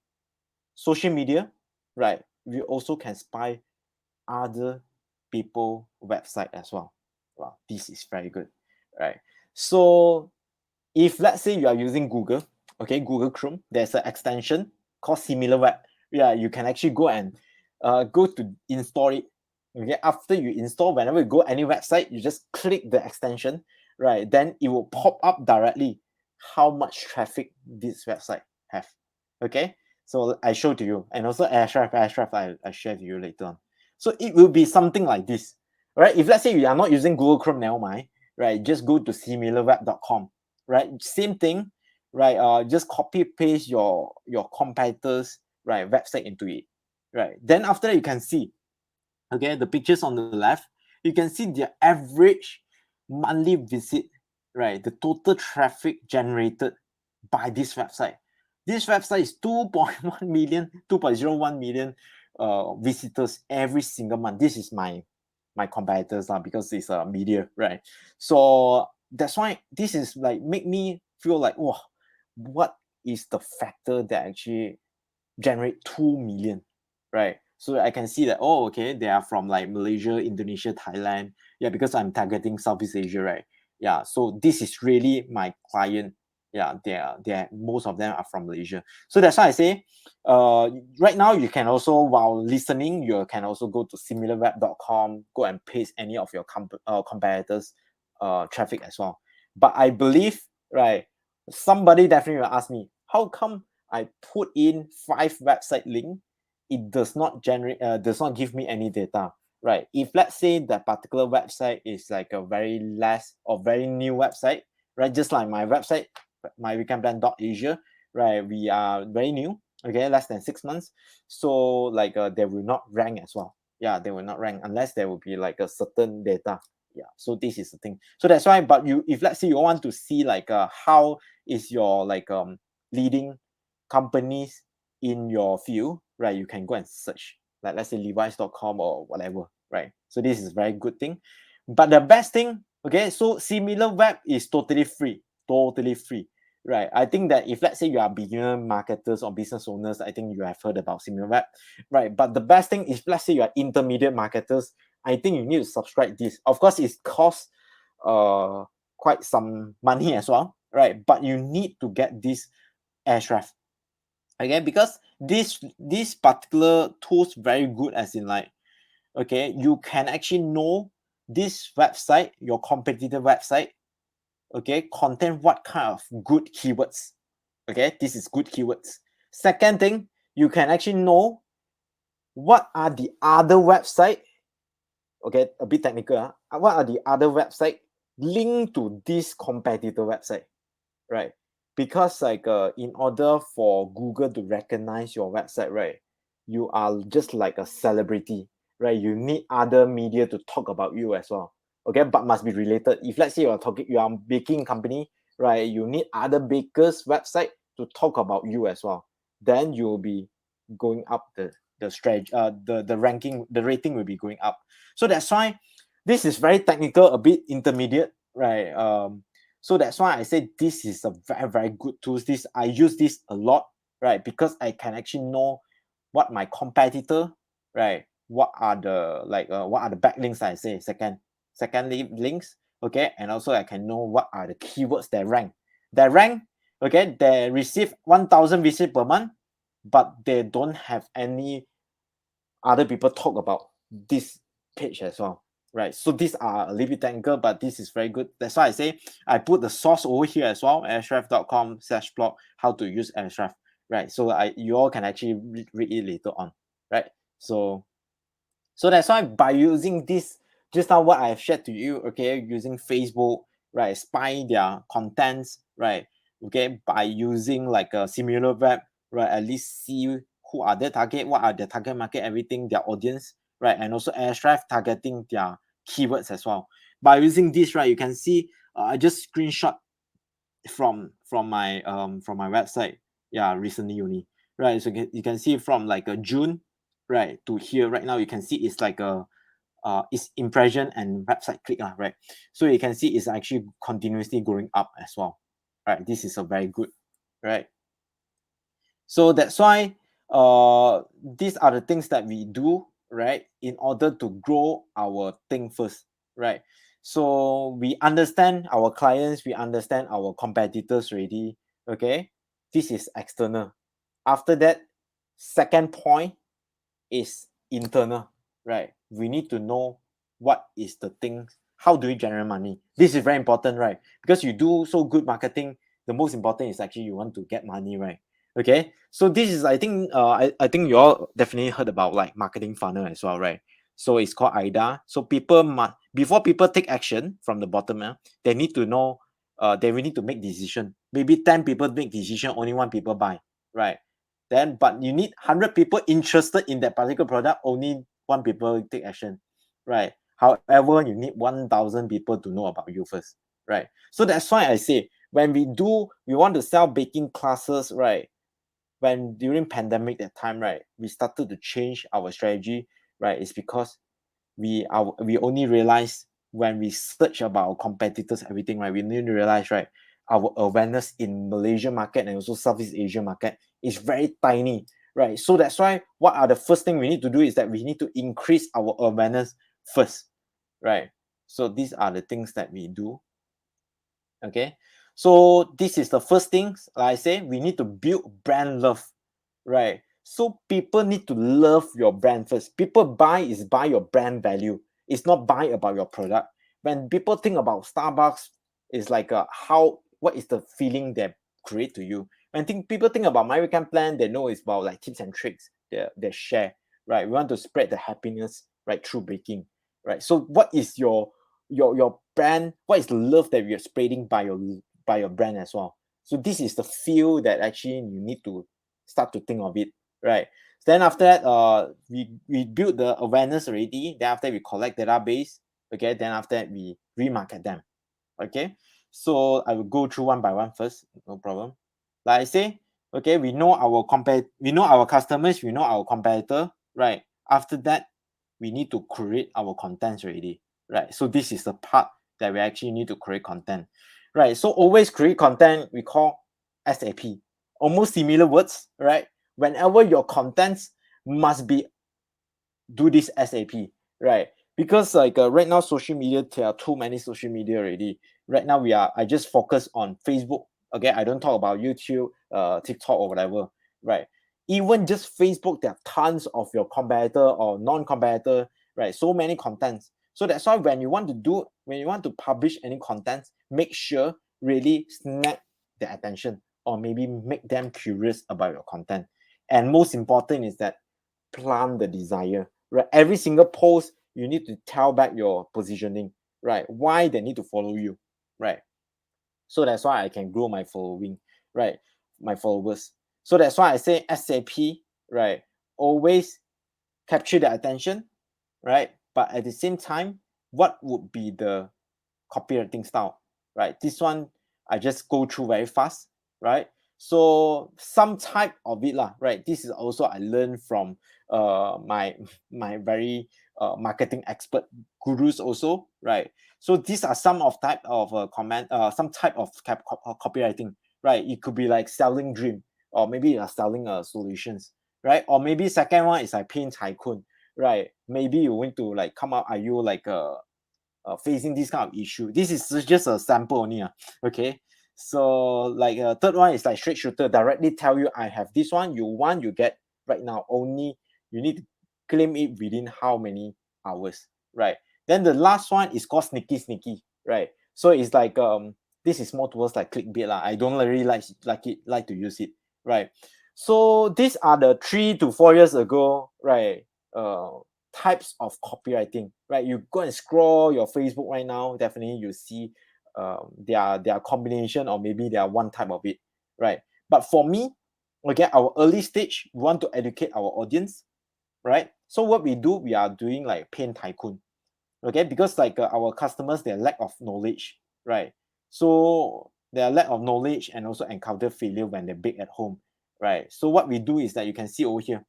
social media, right? We also can spy other people website as well. Wow, this is very good, right? So if let's say you are using Google, okay, Google Chrome, there's an extension called Similar Web. Yeah, you can actually go and go to install it. Okay, after you install, whenever you go any website, you just click the extension, right? Then it will pop up directly how much traffic this website have. Okay, so I show to you, and also Ahrefs, I share to you later on. So it will be something like this, right? If let's say you are not using Google Chrome now, right, just go to similarweb.com, right? Same thing, right? Just copy paste your competitors, right, website into it, right? Then after that, you can see, okay, the pictures on the left, you can see their average monthly visit, right? The total traffic generated by this website. This website is 2.1 million, 2.01 million visitors every single month. This is my competitors because it's a media, right? So that's why this is like make me feel like, wow, what is the factor that actually generate 2 million, right? So I can see that, oh, okay, they are from like Malaysia, Indonesia, Thailand. Yeah, because I'm targeting Southeast Asia, right? Yeah, so this is really my client. Yeah, they are most of them are from Malaysia. So that's why I say, right now you can also, while listening, you can also go to similarweb.com, go and paste any of your competitors traffic as well. But I believe, right, somebody definitely will ask me, how come I put in 5 website link, it does not give me any data, right? If let's say that particular website is like a very less or very new website, right? Just like my website, myweekendplan.asia, right? We are very new, okay, less than 6 months. So like they will not rank as well. Yeah, they will not rank unless there will be like a certain data. Yeah, so this is the thing. So that's why, but you, if let's say you want to see like how is your like leading companies in your field, right? You can go and search, like let's say levi's.com or whatever, right? So this is a very good thing. But the best thing, okay, so similar web is totally free, right? I think that if let's say you are beginner marketers or business owners, I think you have heard about similar web, right? But the best thing is, let's say you are intermediate marketers, I think you need to subscribe this. Of course, it costs uh quite some money as well, right? But you need to get this Ahrefs, okay, because this particular tools very good, as in like, okay, you can actually know this website, your competitor website, okay, contain what kind of good keywords. Okay, this is good keywords. Second thing, you can actually know what are the other website, okay, a bit technical, what are the other website linked to this competitor website, right? Because like in order for Google to recognize your website, right, you are just like a celebrity, right? You need other media to talk about you as well, okay, but must be related. If let's say you are baking company, right, you need other bakers website to talk about you as well, then you'll be going up the strategy, the ranking, the rating will be going up. So that's why this is very technical, a bit intermediate, right? So that's why I say this is a very, very good tool. This, I use this a lot, right? Because I can actually know what my competitor, right? What are the like what are the backlinks, I say, links, okay? And also I can know what are the keywords that rank. That rank, okay, they receive 1,000 visits per month, but they don't have any other people talk about this page as well, right? So these are a little bit technical, but this is very good. That's why I say I put the source over here as well, ahrefs.com/blog, how to use Ahrefs, right? So you all can actually read it later on, right? So that's why by using this, just now what I have shared to you, okay, using Facebook, right, spy their contents, right, okay, by using like a similar web, right, at least see who are their target, what are their target market, everything, their audience, right, and also Ahrefs targeting their keywords as well. By using this, right, you can see I just screenshot from my website, yeah, recently only, right? So you can see from like a June, right, to here right now, you can see it's like a it's impression and website click, right? So you can see it's actually continuously going up as well, right? This is a very good, right? So that's why these are the things that we do, right, in order to grow our thing first, right? So we understand our clients, we understand our competitors already. Okay, this is external. After that, second point is internal, right? We need to know what is the thing, how do we generate money. This is very important, right? Because you do so good marketing, the most important is actually you want to get money, right? Okay, so this is, I think, I think you all definitely heard about like marketing funnel as well, right? So it's called ida. So people must, before people take action from the bottom, they need to know, they will need to make decision. Maybe 10 people make decision, only one people buy, right? Then but you need 100 people interested in that particular product, only one people take action, right? However, you need 1,000 people to know about you first, right? So that's why I say, when we want to sell baking classes, right? When during pandemic that time, right, we started to change our strategy, right? It's because we only realize when we search about our competitors, everything, right, we need to realize, right, our awareness in Malaysia market and also Southeast Asia market is very tiny, right? So that's why what are the first thing we need to do is that we need to increase our awareness first, right? So these are the things that we do. Okay, so this is the first things, like I say, we need to build brand love, right? So people need to love your brand first. People buy is buy your brand value. It's not buy about your product. When people think about Starbucks, it's like how, what is the feeling they create to you? When people think about my weekend plan, they know it's about like tips and tricks they share, right? We want to spread the happiness, right, through baking, right? So what is your brand, what is the love that you're spreading by your brand as well? So this is the feel that actually you need to start to think of it, right? Then after that, we build the awareness already. Then after we collect database, okay. Then after that we remarket them, okay. So I will go through one by one first, no problem. Like I say, okay, we know our customers, we know our competitor, right? After that, we need to create our contents already, right? So this is the part that we actually need to create content, right? So always create content, we call SAP. Almost similar words, right? Whenever your contents must be do this SAP, right? Because like right now, social media, there are too many social media already. Right now, I just focus on Facebook. Okay, I don't talk about YouTube, TikTok or whatever, right? Even just Facebook, there are tons of your competitor or non-competitor, right? So many contents. So that's why when you want to publish any contents, make sure really snap their attention or maybe make them curious about your content. And most important is that plant the desire, right? Every single post, you need to tell back your positioning, right? Why they need to follow you, right? So that's why I can grow my following, right? My followers. So that's why I say SAP, right? Always capture the attention, right? But at the same time, what would be the copywriting style, right? This one I just go through very fast, right? So some type of it lah, right? This is also I learned from my my very marketing expert gurus also, right? So these are some of type of some type of copywriting, right? It could be like selling dream, or maybe you're selling solutions, right? Or maybe second one is like pain tycoon, right? Maybe you want to like come out, are you like facing this kind of issue? This is just a sample only, okay. So like third one is like straight shooter, directly tell you I have this one, you want, you get right now, only you need to claim it within how many hours, right? Then the last one is called sneaky, right? So it's like this is more towards like clickbait lah. I don't really like to use it, right? So these are the 3 to 4 years ago, right? uh Types of copywriting, right? You go and scroll your Facebook right now, definitely you see their combination, or maybe they are one type of it, right? But for me, okay, our early stage, we want to educate our audience, right? So what we do, we are doing like pain tycoon, okay, because like our customers, their lack of knowledge, right? So their lack of knowledge and also encounter failure when they bake at home, right? So what we do is that you can see over here,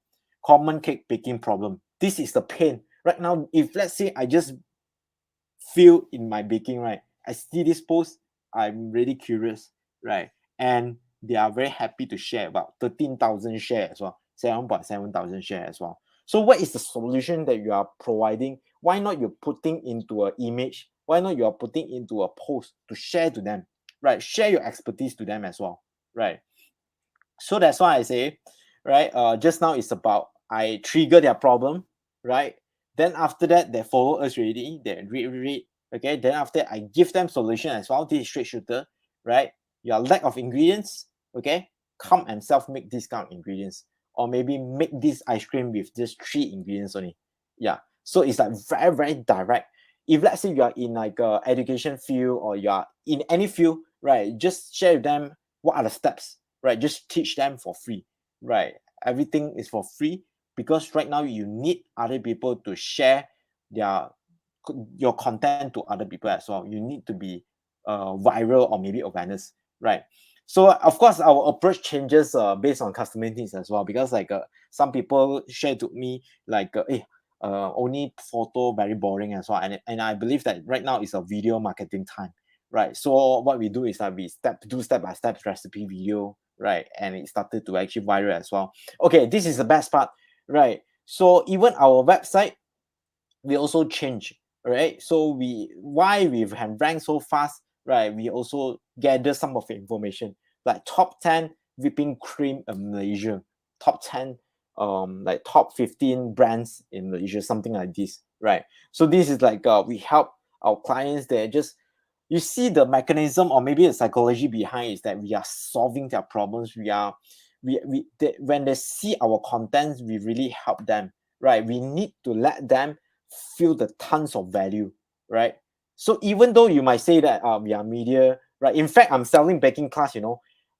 common cake baking problem. This is the pain right now. If let's say I just feel in my baking, right, I see this post, I'm really curious, right? And they are very happy to share, about 13,000 shares as well, 7,700 shares as well. So what is the solution that you are providing? Why not you putting into an image why not you are putting into a post to share to them, right? Share your expertise to them as well, right? So that's why I say, right, just now it's about I trigger their problem, right? Then after that, they follow us already, they read, okay? Then after I give them solution as well. This is straight shooter, right? Your lack of ingredients, okay? Come and self-make this kind of ingredients. Or maybe make this ice cream with just 3 ingredients only. Yeah. So it's like very, very direct. If let's say you are in like a education field or you are in any field, right? Just share with them what are the steps, right? Just teach them for free, right? Everything is for free because right now you need other people to share their your content to other people as well. You need to be viral or maybe awareness, right? So of course our approach changes based on customer needs as well, because like some people share to me like hey, only photo very boring as well, and I believe that right now is a video marketing time, right? So what we do is that we do step by step recipe video, right? And it started to actually viral as well. Okay, this is the best part, right? So even our website, we also change, right? So why we have ranked so fast, right? We also gather some of the information like top 10 whipping cream in Malaysia, top 10 like top 15 brands in Malaysia, something like this, right? So this is like we help our clients there. Just you see the mechanism or maybe the psychology behind is that we are solving their problems. When they see our contents, we really help them, right? We need to let them feel the tons of value, right? So even though you might say that we are media, right? In fact, I'm selling baking class,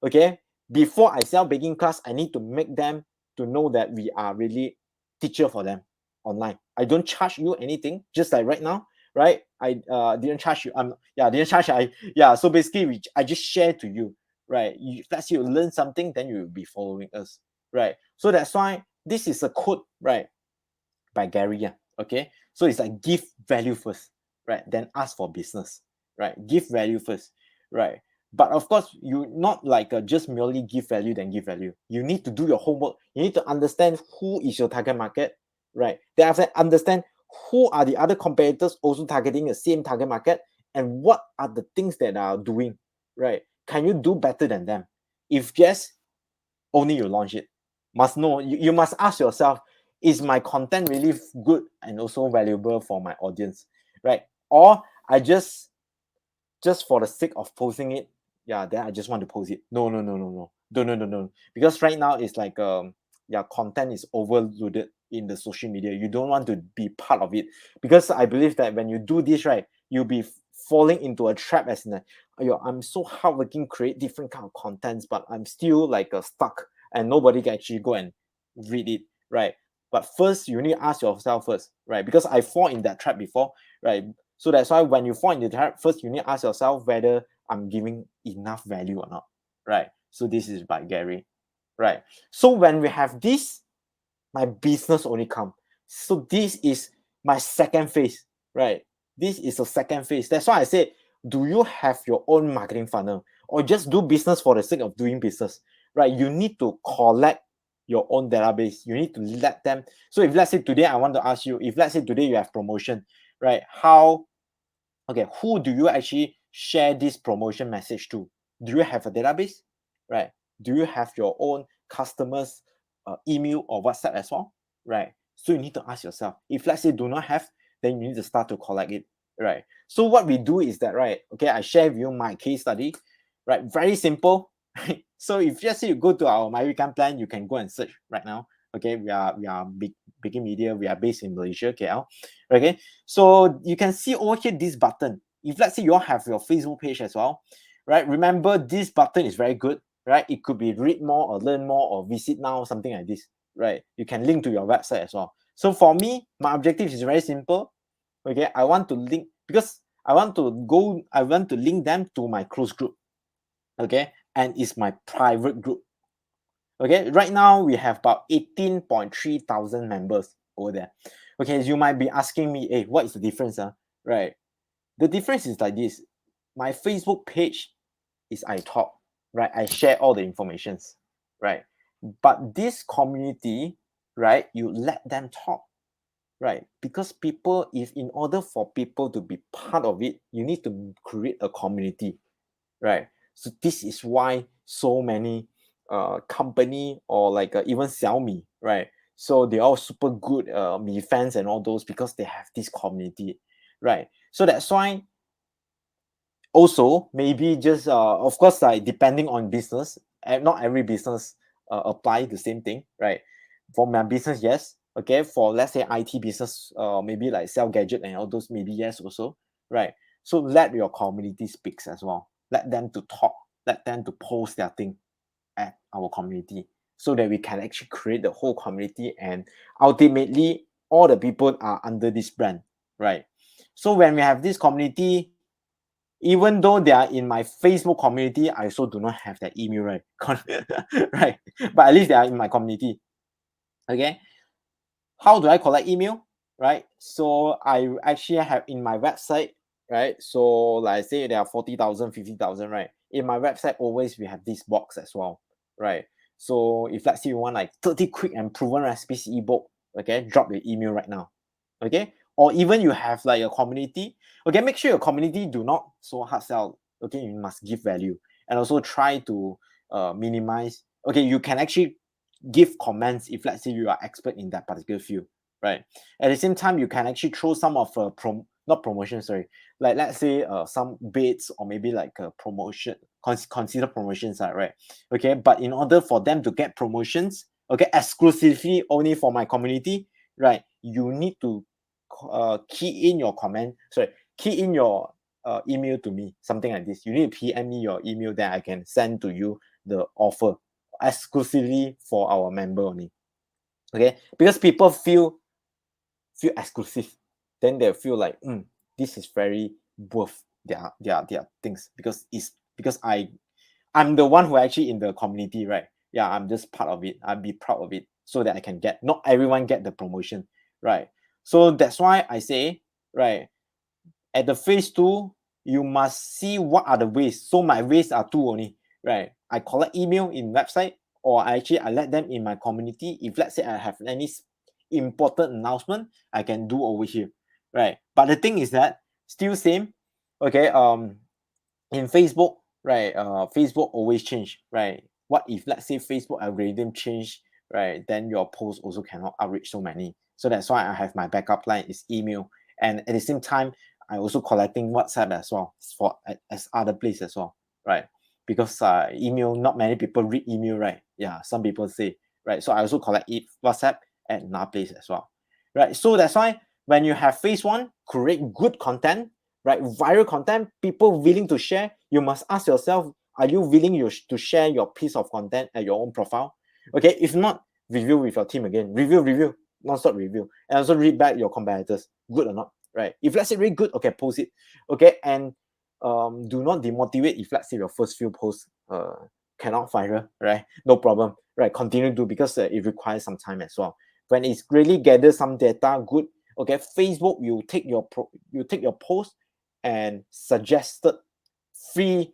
okay? Before I sell baking class, I need to make them to know that we are really teacher for them online. I don't charge you anything, just like right now, right? I didn't charge you. Didn't charge. So basically, I just share to you, right? Let's say you learn something, then you will be following us, right? So that's why this is a quote, right, by Gary. Yeah. Okay. So it's like give value first, right? Then ask for business, right? Give value first, right? But of course, you not like just merely give value, then give value. You need to do your homework. You need to understand who is your target market, right? Then after understand who are the other competitors also targeting the same target market, and what are the things that are doing, right? Can you do better than them? If yes, only you launch it. Must know, you must ask yourself, is my content really good and also valuable for my audience, right? Or I just for the sake of posting it, yeah, then I just want to post it. No. Because right now it's like content is overloaded in the social media. You don't want to be part of it, because I believe that when you do this, right, you'll be falling into a trap as in I'm so hardworking, create different kind of contents, but I'm still like stuck and nobody can actually go and read it, right? But first you need to ask yourself first, right? Because I fall in that trap before, right? So that's why when you fall into the trap, first you need to ask yourself whether I'm giving enough value or not, right? So this is by Gary, right? So when we have this, my business only come. So this is my second phase, right? This is a second phase. That's why I said, do you have your own marketing funnel or just do business for the sake of doing business, right? You need to collect your own database. You need to let them. So if let's say today I want to ask you, if let's say today you have promotion, right? Who do you actually share this promotion message to? Do you have a database, right? Do you have your own customers email or WhatsApp as well, right? So you need to ask yourself, if let's say do not have, then you need to start to collect it, right? So what we do is that, right, okay, I share with you my case study, right? Very simple, right? So if just say you go to our My Weekend Plan, you can go and search right now. Okay, we are big media. We are based in Malaysia, KL. Okay, so you can see over here this button. If let's say you all have your Facebook page as well, right? Remember this button is very good, right? It could be read more or learn more or visit now, something like this, right? You can link to your website as well. So for me, my objective is very simple. Okay, I want to link because I want to link them to my close group. Okay, and it's my private group. Okay, right now we have about 18.3 thousand members over there. Okay, you might be asking me, hey, what is the difference? Right. The difference is like this. My Facebook page is I talk, right? I share all the informations, right? But this community, right, you let them talk. right? Because people, if in order for people to be part of it, you need to create a community, right? So this is why so many company, or like even Xiaomi, right? So they are super good Mi fans and all those, because they have this community, right? So that's why also maybe just of course, like depending on business, and not every business apply the same thing, right? For my business, yes. Okay, for let's say IT business, maybe like sell gadget and all those, maybe yes also, right? So let your community speaks as well, let them to talk, let them to post their thing at our community, so that we can actually create the whole community, and ultimately all the people are under this brand, right? So when we have this community, even though they are in my Facebook community, I also do not have their email, right? Right, but at least they are in my community. Okay, how do I collect email, right? So I actually have in my website, right? So like I say, there are 40,000, 50,000, right? In my website, always we have this box as well, right? So if let's say you want like 30 quick and proven recipes ebook, okay, drop your email right now, okay? Or even you have like a community, okay, make sure your community do not so hard sell, okay? You must give value, and also try to minimize. Okay, you can actually give comments if let's say you are expert in that particular field, right? At the same time, you can actually throw some of not promotion, sorry, like let's say some bids, or maybe like a promotion, consider promotions, right? Okay, but in order for them to get promotions, okay, exclusively only for my community, right, you need to key in your comment, sorry, key in your email to me, something like this. You need to PM me your email, that I can send to you the offer exclusively for our member only. Okay, because people feel exclusive, then they feel like, this is very worth their things, because it's because I'm the one who actually in the community, right? Yeah, I'm just part of it. I'll be proud of it, so that I can get, not everyone get the promotion, right? So that's why I say, right, at the phase two, you must see what are the ways. So my ways are two only, right? I collect email in website, or I let them in my community. If let's say I have any important announcement, I can do over here, right? But the thing is that still same, okay. In Facebook, right? Facebook always change, right? What if let's say Facebook algorithm change, right? Then your post also cannot outreach so many. So that's why I have my backup line is email, and at the same time, I also collecting WhatsApp as well, for as other place as well, right? Because email, not many people read email, right? Yeah, some people say, right? So I also collect it WhatsApp at another place as well, right? So that's why when you have phase one, create good content, right? Viral content, people willing to share. You must ask yourself, are you willing to share your piece of content at your own profile? Okay, if not, review with your team again. Review, non-stop review. And also read back your competitors, good or not, right? If let's say really good, okay, post it. Okay, and do not demotivate if let's say your first few posts cannot viral, right? No problem, right? Continue to, because it requires some time as well. When it's really gather some data, good. Okay, Facebook, you take your post and suggested free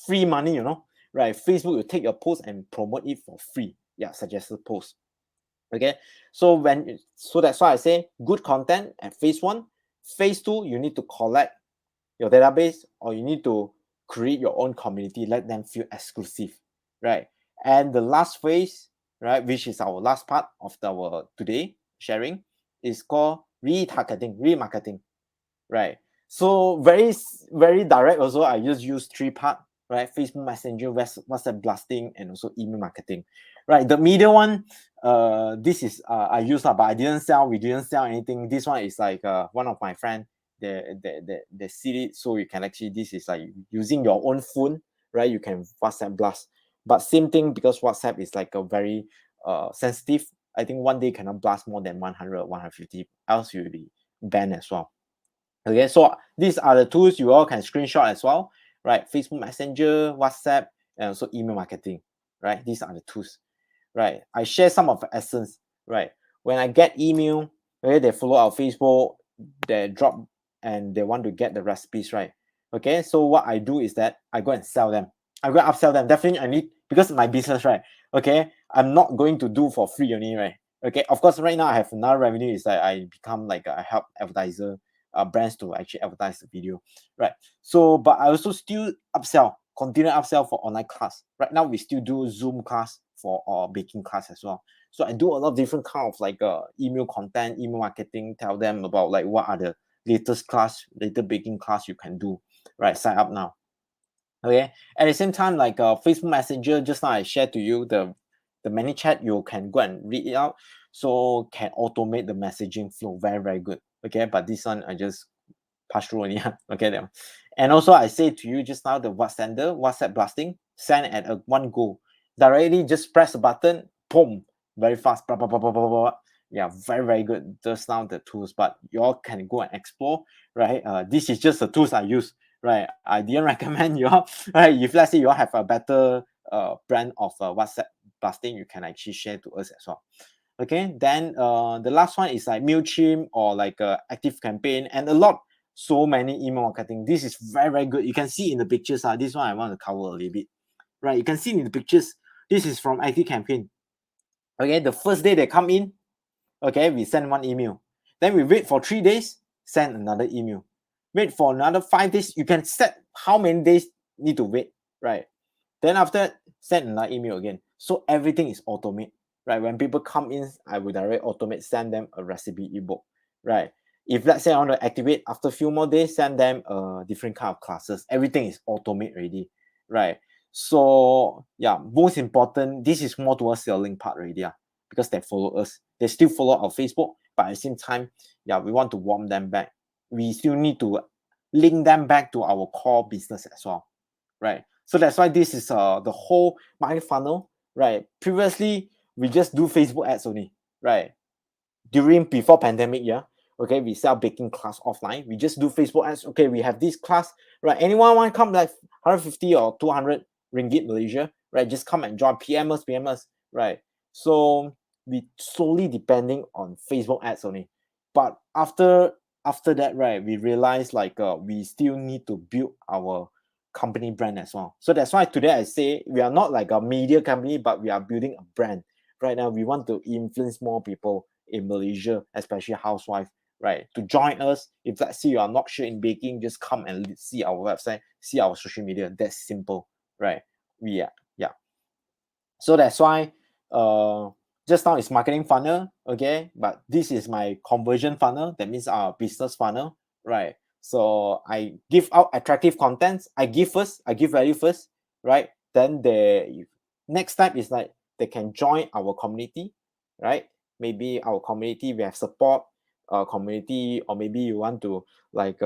free money, right? Facebook will take your post and promote it for free. Yeah, suggested post. Okay, so that's why I say good content at phase one. Phase two, you need to collect your database, or you need to create your own community, let them feel exclusive, right? And the last phase, right, which is our last part of our today sharing, is called remarketing, right? So very direct also. I just use three part, right? Facebook Messenger, WhatsApp blasting, and also email marketing, right? The middle one, this is I use but I didn't sell. We didn't sell anything. This one is like one of my friend. They see it, so you can actually, this is like using your own phone, right? You can WhatsApp blast, but same thing, because WhatsApp is like a very sensitive. I think one day cannot blast more than 100 150, else you will be banned as well. Okay, so these are the tools you all can screenshot as well, right? Facebook Messenger, WhatsApp, and also email marketing, right? These are the tools, right? I share some of the essence, right? When I get email, okay, they follow our Facebook, they drop, and they want to get the recipes, right? Okay, so what I do is that I go and sell them. I go and upsell them. Definitely, I need, because my business, right? Okay, I'm not going to do for free only, right? Okay, of course, right now I have another revenue is that I become like a help advertiser, brands to actually advertise the video, right? So, but I also still upsell, continue upsell for online class. Right now, we still do Zoom class for baking class as well. So I do a lot of different kind of like email content, email marketing, tell them about like what are the latest class, latest baking class you can do, right? Sign up now. Okay. At the same time, like Facebook Messenger, just now I shared to you the many chat, you can go and read it out. So can automate the messaging flow. Very, very good. Okay. But this one I just pass through only. Okay. Then. And also I say to you just now the WhatsApp blasting, send at a one go. Directly just press a button, boom, very fast. Blah, blah, blah, blah, blah, blah. Yeah, very, very good. Just now the tools, but you all can go and explore, right? This is just the tools I use, right? I didn't recommend you all, right? If let's say you all have a better brand of WhatsApp blasting, you can actually share to us as well. Okay, then the last one is like MailChimp or like Active Campaign and a lot, so many email marketing. This is very, very good. You can see in the pictures. This one I want to cover a little bit, right? You can see in the pictures. This is from Active Campaign. Okay, the first day they come in, okay, we send one email. Then we wait for 3 days, send another email. Wait for another 5 days. You can set how many days need to wait, right? Then after send another email again. So everything is automate, right? When people come in, I will direct automate, send them a recipe ebook, right? If let's say I want to activate after a few more days, send them different kind of classes. Everything is automate already, right? So yeah, most important, this is more towards selling part already, because they follow us. They still follow our Facebook, but at the same time, yeah, we want to warm them back. We still need to link them back to our core business as well, right? So that's why this is the whole marketing funnel, right? Previously, we just do Facebook ads only, right? During before pandemic, yeah. Okay, we sell baking class offline. We just do Facebook ads. Okay, we have this class, right? Anyone want to come like 150 or 200 ringgit Malaysia, right? Just come and join PMs, right? So we solely depending on Facebook ads only. But after that, right, we realize like we still need to build our company brand as well. So that's why today I say we are not like a media company, but we are building a brand. Right now, we want to influence more people in Malaysia, especially housewife, right? To join us. If let's say you are not sure in baking, just come and see our website, see our social media. That's simple, right? We are, yeah. So that's why just now is marketing funnel, okay? But this is my conversion funnel. That means our business funnel, right? So I give out attractive contents. I give first, I give value first, right? Then the next step is like they can join our community, right? Maybe our community we have support community, or maybe you want to like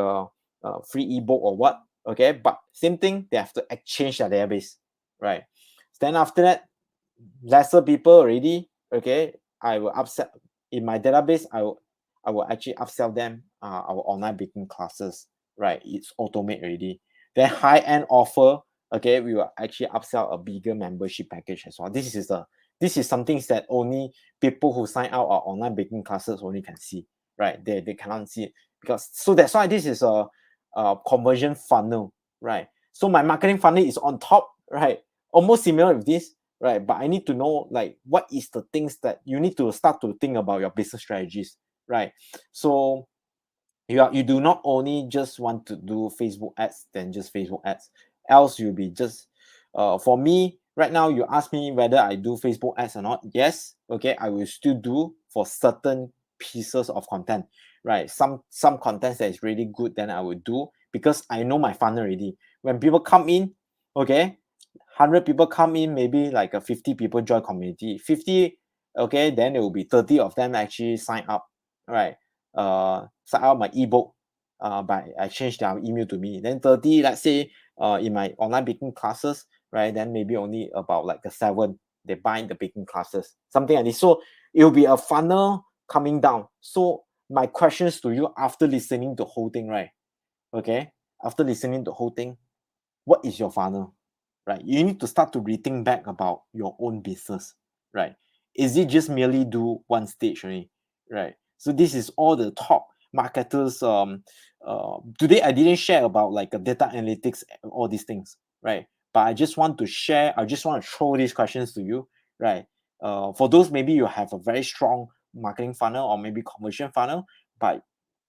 free ebook or what, okay? But same thing, they have to exchange their database, right? Then after that, lesser people already, okay, I will upsell in my database. I will actually upsell them our online baking classes, right? It's automate already. Then high end offer, okay, we will actually upsell a bigger membership package as well. This is something that only people who sign out our online baking classes only can see, right? They cannot see it, because so that's why this is a conversion funnel, right? So my marketing funnel is on top, right? Almost similar with this, right? But I need to know like what is the things that you need to start to think about your business strategies, right? So you do not only just want to do Facebook ads, then just Facebook ads. Else you'll be just for me right now. You ask me whether I do Facebook ads or not. Yes, okay, I will still do for certain pieces of content, right? Some content that is really good, then I will do, because I know my funnel already. When people come in, okay, 100 people come in, maybe like a 50 people join community, 50, okay, then there will be 30 of them actually sign up, right? Sign up my ebook by exchange their email to me. Then 30, let's say in my online baking classes, right? Then maybe only about like a 7 they buy the baking classes, something like this. So it will be a funnel coming down. So my questions to you after listening to the whole thing, right? Okay, after listening to the whole thing, what is your funnel, right? You need to start to rethink back about your own business, right? Is it just merely do one stage only, right? So this is all the top marketers. Today I didn't share about like a data analytics, all these things, right? But I just want to share. I just want to throw these questions to you, right? For those, maybe you have a very strong marketing funnel or maybe conversion funnel, but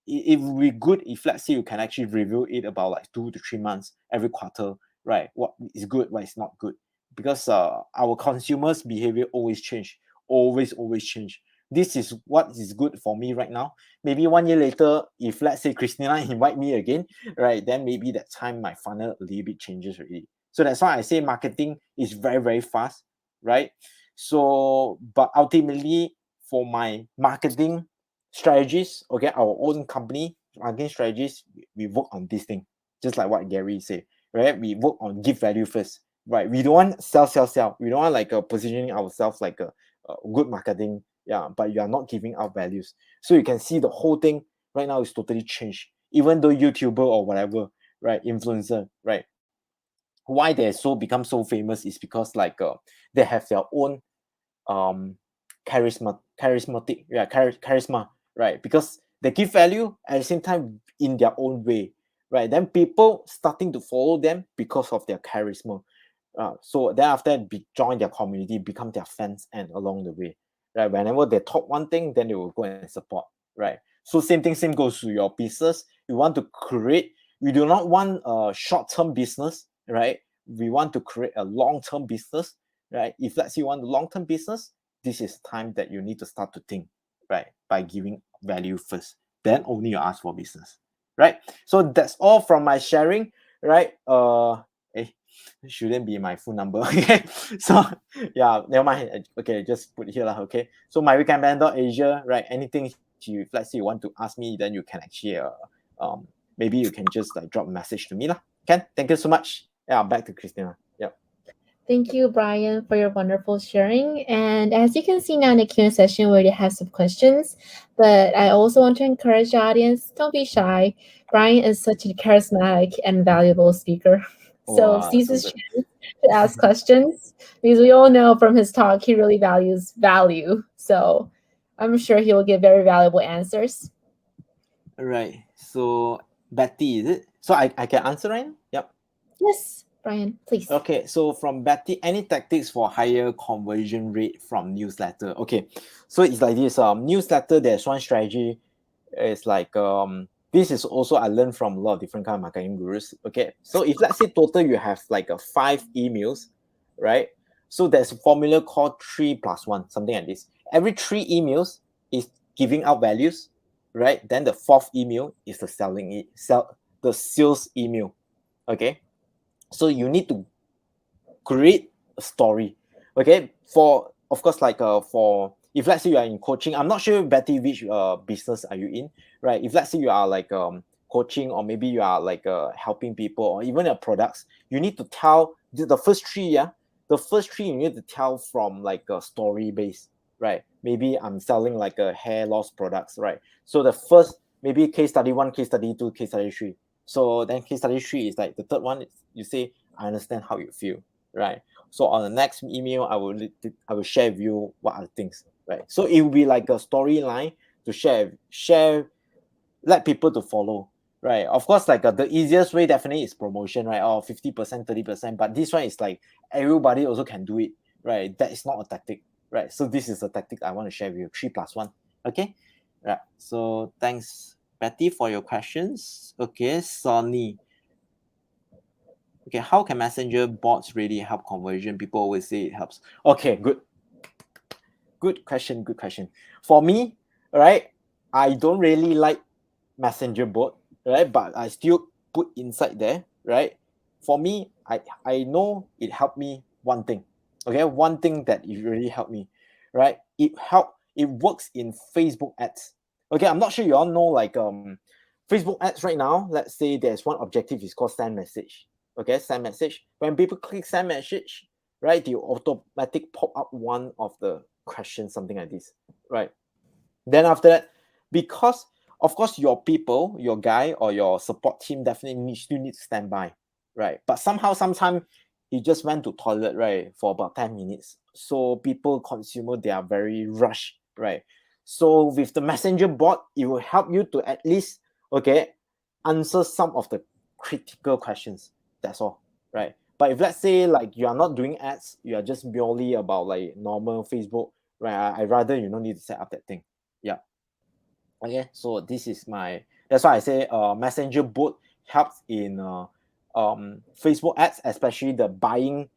it will be good if, let's say, you can actually review it about like 2 to 3 months every quarter, right? What is good, what is not good, because our consumers behavior always change, always change. This is what is good for me right now. Maybe 1 year later, if, let's say, Christina invite me again, right, then maybe that time my funnel a little bit changes already. So that's why I say marketing is very fast, right? So but ultimately, for my marketing strategies, okay, our own company marketing strategies, we work on this thing, just like what Gary said, right? We work on give value first, right? We don't want sell. We don't want like positioning ourselves like a good marketing, yeah, but you are not giving out values. So you can see the whole thing right now is totally changed. Even though YouTuber or whatever, right, influencer, right, why they so become so famous is because like they have their own um charismatic, yeah, charisma, right? Because they give value at the same time in their own way, right? Then people starting to follow them because of their charisma. So then after that, join their community, become their fans, and along the way, right? Whenever they talk one thing, then they will go and support, right? So same goes to your business. You want to create. We do not want a short-term business, right? We want to create a long-term business, right? If, let's say, you want a long-term business, this is time that you need to start to think, right? By giving value first, then only you ask for business, right? So that's all from my sharing, right? Shouldn't be my phone number. Okay, so yeah, never mind. Okay, just put it here lah. Okay, so my weekendband.asia, right? Anything you, let's say, you want to ask me, then you can actually um maybe you can just like drop a message to me lah. Ken, thank you so much. Yeah, back to Christina. Yep. Thank you, Brian, for your wonderful sharing. And as you can see now in the Q&A session, we already have some questions, but I also want to encourage the audience, don't be shy. Brian is such a charismatic and valuable speaker. So Wow, seize so his good. chance to ask questions because we all know from his talk he really values value. So I'm sure he will give very valuable answers. Right. So Betty, is it? So I can answer right now? Yep. Yes, Brian, please. Okay, so from Betty, any tactics for higher conversion rate from newsletter? Okay, so it's like this. Newsletter, there's one strategy. It's like this is also I learned from a lot of different kind of marketing gurus. Okay, so if, let's say, total you have like 5 emails, right? So there's a formula called 3+1, something like this. Every 3 emails is giving out values, right? Then the fourth email is the the sales email. Okay, so you need to create a story. Okay, for, of course, like for, if, let's say, you are in coaching, I'm not sure, Betty, which business are you in, right? If, let's say, you are like coaching, or maybe you are like helping people, or even your products, you need to tell the first three, yeah, the first three you need to tell from like a story base, right? Maybe I'm selling like a hair loss products, right? So the first, maybe case study 1, case study 2, case study 3. So then case study 3 is like the third one, you say, I understand how you feel, right? So on the next email, I will share with you what are the things, right? So it will be like a storyline to share, let people to follow, right? Of course, like the easiest way definitely is promotion, right? Or 50%, 30%, but this one is like everybody also can do it, right? That is not a tactic, right? So this is a tactic I want to share with you, 3+1. Okay, right? So thanks, Betty, for your questions. Okay, Sonny. Okay, how can messenger bots really help conversion? People always say it helps. Okay, good question, good question. For me, right, I don't really like messenger bot, right, but I still put inside there, right? For me, I know it helped me one thing. Okay, one thing that it really helped me, right? It works in Facebook ads. Okay, I'm not sure you all know, like Facebook ads right now. Let's say there's one objective is called send message. Okay, send message. When people click send message, right, they automatic pop up one of the questions, something like this, right? Then after that, because of course your people, your guy or your support team definitely still need to stand by, right? But somehow, sometime he just went to toilet, right, for about 10 minutes. So people, consumer, they are very rushed, right? So with the messenger bot, it will help you to at least, okay, answer some of the critical questions. That's all, right? But if let's say like you are not doing ads, you are just purely about like normal Facebook, right? I rather you don't need to set up that thing. Yeah. Okay, so this is my, that's why I say messenger bot helps in Facebook ads, especially the buying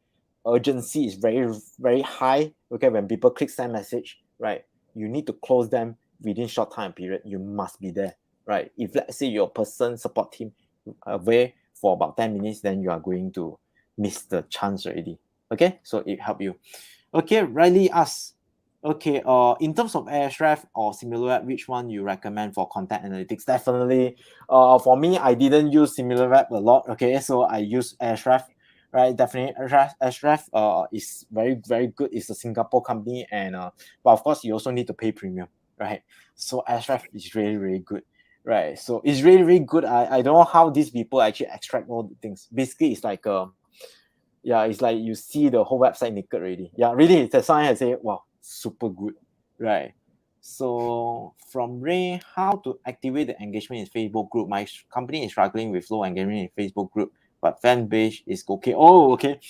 urgency is very high. Okay, when people click send message, right, you need to close them within short time period. You must be there, right? If let's say your person support team away for about 10 minutes, then you are going to miss the chance already. Okay, so it help you. Okay, Riley asks, okay, in terms of Ahrefs or SimilarWeb, which one you recommend for content analytics? Definitely, for me, I didn't use SimilarWeb a lot. Okay, so I use Ahrefs, right? Definitely, Ahrefs is very good. It's a Singapore company, and but of course, you also need to pay premium, right? So Ahrefs is really good, right? So it's really good. I don't know how these people actually extract all the things. Basically, it's like yeah, it's like you see the whole website naked already. Yeah, really, the sign has say, wow, super good, right? So from Ray, how to activate the engagement in Facebook group? My company is struggling with low engagement in Facebook group, but fan base is okay. Oh, okay.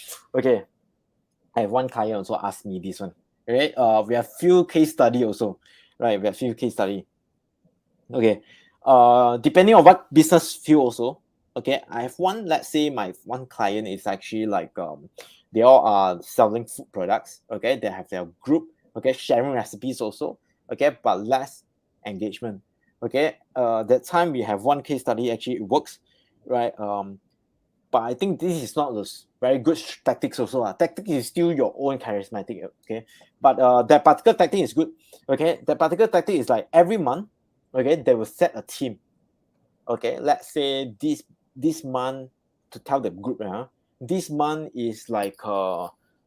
I have one client also asked me this one. Right, we have few case study also, right? We have few case study. Okay, depending on what business field also. Okay, I have one, let's say my one client is actually like they all are selling food products. Okay, they have their group, okay, sharing recipes also. Okay, but less engagement. Okay, that time we have one case study, actually it works, right? But I think this is not the very good tactics also. Tactic is still your own charismatic, okay? But that particular tactic is good. Okay, that particular tactic is like every month, okay, they will set a team. Okay, let's say this month, to tell the group, this month is like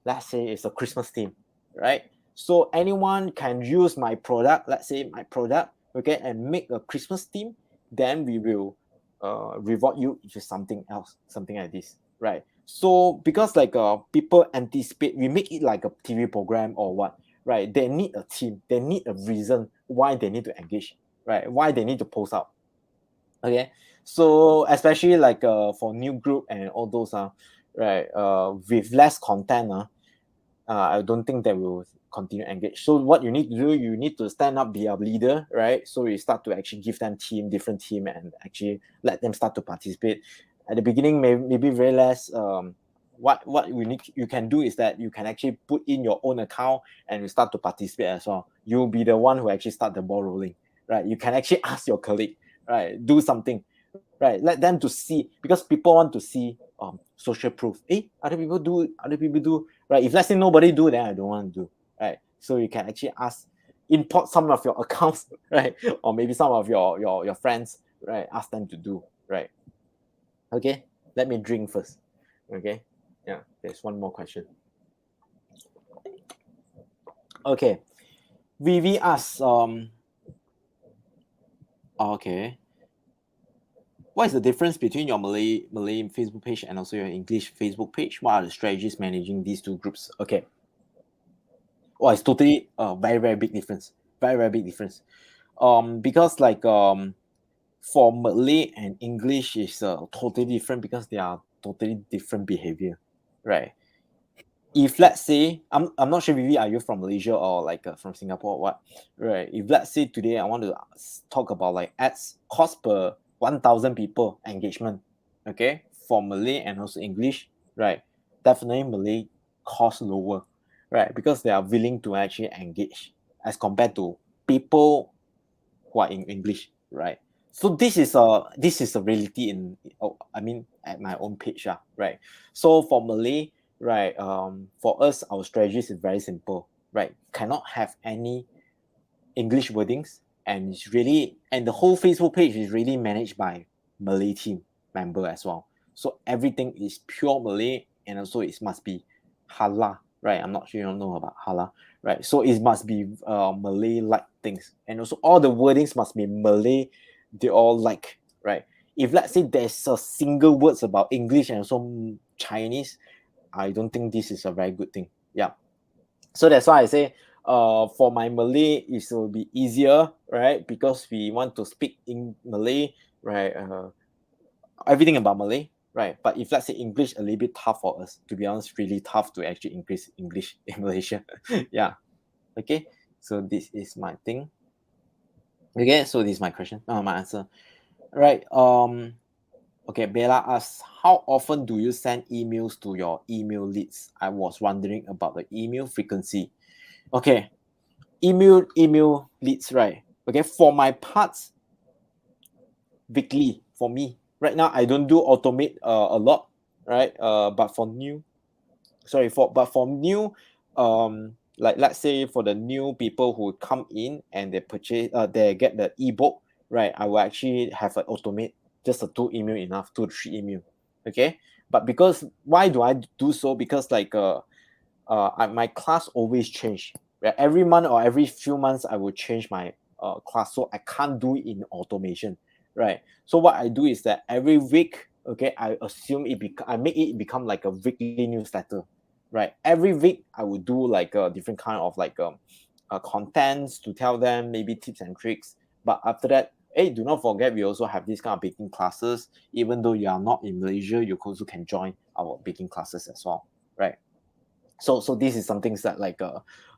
let's say it's a Christmas theme, right? So anyone can use my product, let's say my product, okay, and make a Christmas theme. Then we will reward you with something else, something like this, right? So because like people anticipate, we make it like a TV program or what, right? They need a team, they need a reason why they need to engage, right? Why they need to post out. Okay, so especially like for new group and all those right, with less content I don't think they will continue engage. So what you need to do, you need to stand up, be a leader, right? So you start to actually give them different team, and actually let them start to participate. At the beginning, maybe very less. What you can do is that you can actually put in your own account and you start to participate as well. You'll be the one who actually start the ball rolling, right? You can actually ask your colleague, right? Do something, right? Let them to see, because people want to see social proof. Other people do, right? If let's say nobody do, then I don't want to do, right? So you can actually ask, import some of your accounts, right? Or maybe some of your friends, right? Ask them to do, right? Okay, let me drink first. Okay, yeah, there's one more question. Okay, Vivi asks, okay, what is the difference between your Malay Facebook page and also your English Facebook page? What are the strategies managing these two groups? Okay. Oh, it's totally very big difference. Very big difference. Because like for Malay and English is totally different, because they are totally different behavior, right? If let's say I'm not sure, Vivi, are you from Malaysia or like from Singapore or what, right? If let's say today I want to talk about like ads cost per 1,000 people engagement, okay, for Malay and also English, right? Definitely Malay cost lower, right? Because they are willing to actually engage as compared to people who are in English, right? So this is a reality in, oh, I mean, at my own page, right? So for Malay, right, for us, our strategies is very simple, right? Cannot have any English wordings, and it's really, and the whole Facebook page is really managed by Malay team member as well. So everything is pure Malay, and also it must be halal, right? I'm not sure you don't know about halal, right? So it must be Malay like things, and also all the wordings must be Malay. They all like, right? If let's say there's a single words about English and also Chinese, I don't think this is a very good thing. Yeah. So that's why I say for my Malay it will be easier, right? Because we want to speak in Malay, right? Everything about Malay, right? But if let's say English a little bit tough for us, to be honest, really tough to actually increase English in Malaysia. Yeah. Okay. So this is my thing. Okay. So this is my question. My answer. Right. Okay. Bella asks, how often do you send emails to your email leads? I was wondering about the email frequency. Okay. Email leads, right? Okay. For my parts, weekly for me right now I don't do automate a lot, right? But for new sorry for but for new, like let's say for the new people who come in and they purchase they get the ebook, right? I will actually have an automate just a two email enough, 2 to 3 email. Okay. But because why do I do so? Because like my class always change, right? Every month or every few months I will change my class, so I can't do it in automation, right? So what I do is that every week, okay, I make it become like a weekly newsletter, right? Every week I will do like a different kind of like contents to tell them maybe tips and tricks. But after that, hey, do not forget we also have this kind of baking classes. Even though you are not in Malaysia, you also can join our baking classes as well, right? So this is something that like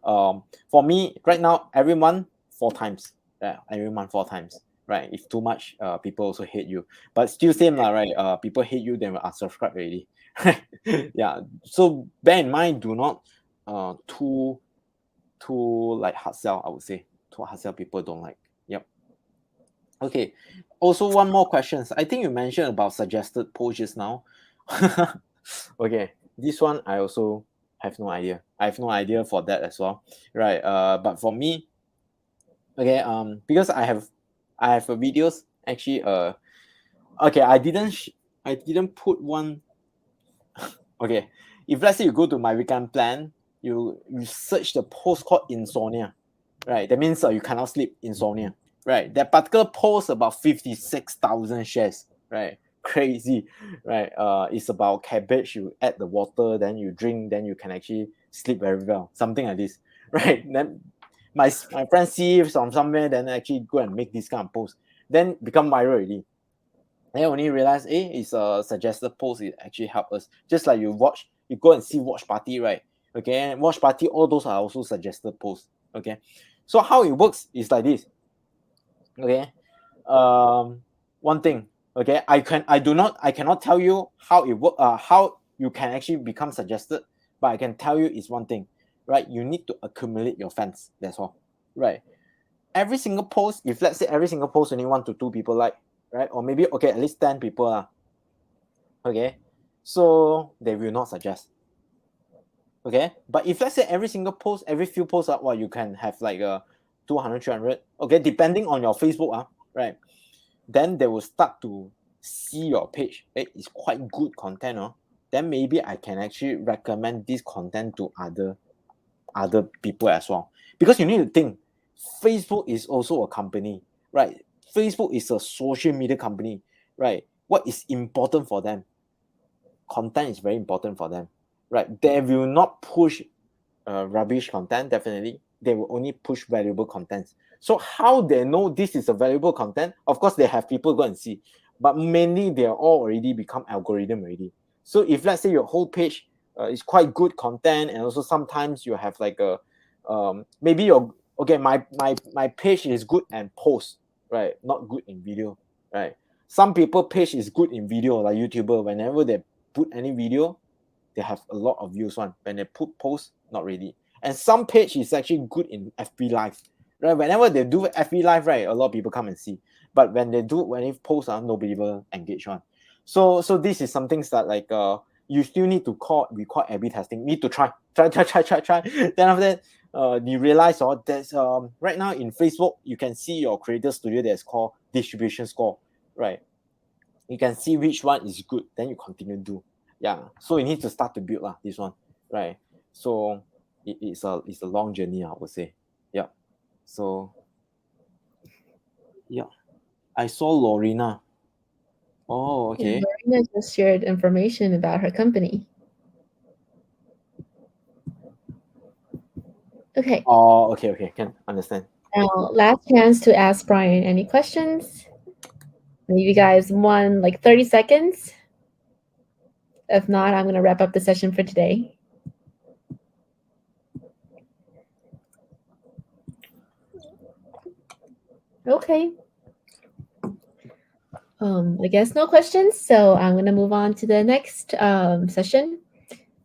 for me right now every month 4 times. Yeah, every month 4 times, right? If too much, people also hate you, but still same lah, right? People hate you, then will unsubscribe already. Yeah, so bear in mind, do not too like hard sell, I would say. Too hard sell, people don't like. Yep. Okay. Also, one more questions. I think you mentioned about suggested posts just now. Okay, this one I also have no idea. I have no idea for that as well, right? But for me, okay, because I have a videos actually. Okay, I didn't put one. Okay, if let's say you go to my weekend plan, you search the post called insomnia, right? That means you cannot sleep, insomnia, right? That particular post about 56,000 shares, right? Crazy, right? It's about cabbage. You add the water, then you drink, then you can actually sleep very well, something like this, right? Then my friend see it from somewhere, then actually go and make this kind of post, then become viral already. Then only realize, it's a suggested post. It actually help us. Just like you go and see watch party, right? Okay, watch party, all those are also suggested posts. Okay, so how it works is like this. Okay, one thing. Okay, I cannot tell you how it work. How you can actually become suggested, but I can tell you is one thing, right? You need to accumulate your fans. That's all, right? Every single post, if let's say every single post only 1 to 2 people like, right? Or maybe okay, at least 10 people okay, so they will not suggest. Okay, but if let's say every single post, every few posts well, you can have like 200 300, okay, depending on your Facebook right? Then they will start to see your page. It's quite good content then maybe I can actually recommend this content to other people as well. Because you need to think, Facebook is also a company, right? Facebook is a social media company, right? What is important for them? Content is very important for them, right? They will not push rubbish content. Definitely they will only push valuable content. So how they know this is a valuable content? Of course they have people go and see, but mainly they are all already become algorithm already. So if let's say your whole page is quite good content, and also sometimes you have like a maybe your okay, my page is good and post, right, not good in video, right? Some people page is good in video, like YouTuber, whenever they put any video they have a lot of views one. When they put post, not really. And some page is actually good in FB live, right? Whenever they do FB live, right, a lot of people come and see. But when they post, nobody will engage one. So this is something that like you still need to record A/B testing. Need to try. Then after that, you realize there's right now in Facebook you can see your creator studio that's called distribution score, right? You can see which one is good, then you continue do. Yeah, so you need to start to build this one, right? So it's a long journey, I would say. Yeah. So yeah, I saw Lorena. Oh, Yeah, okay. Marina just shared information about her company. Okay, Oh, okay, can understand. now last chance to ask Brian any questions. Maybe you guys won like 30 seconds. If not, I'm going to wrap up the session for today. Okay. I guess no questions. So I'm going to move on to the next session,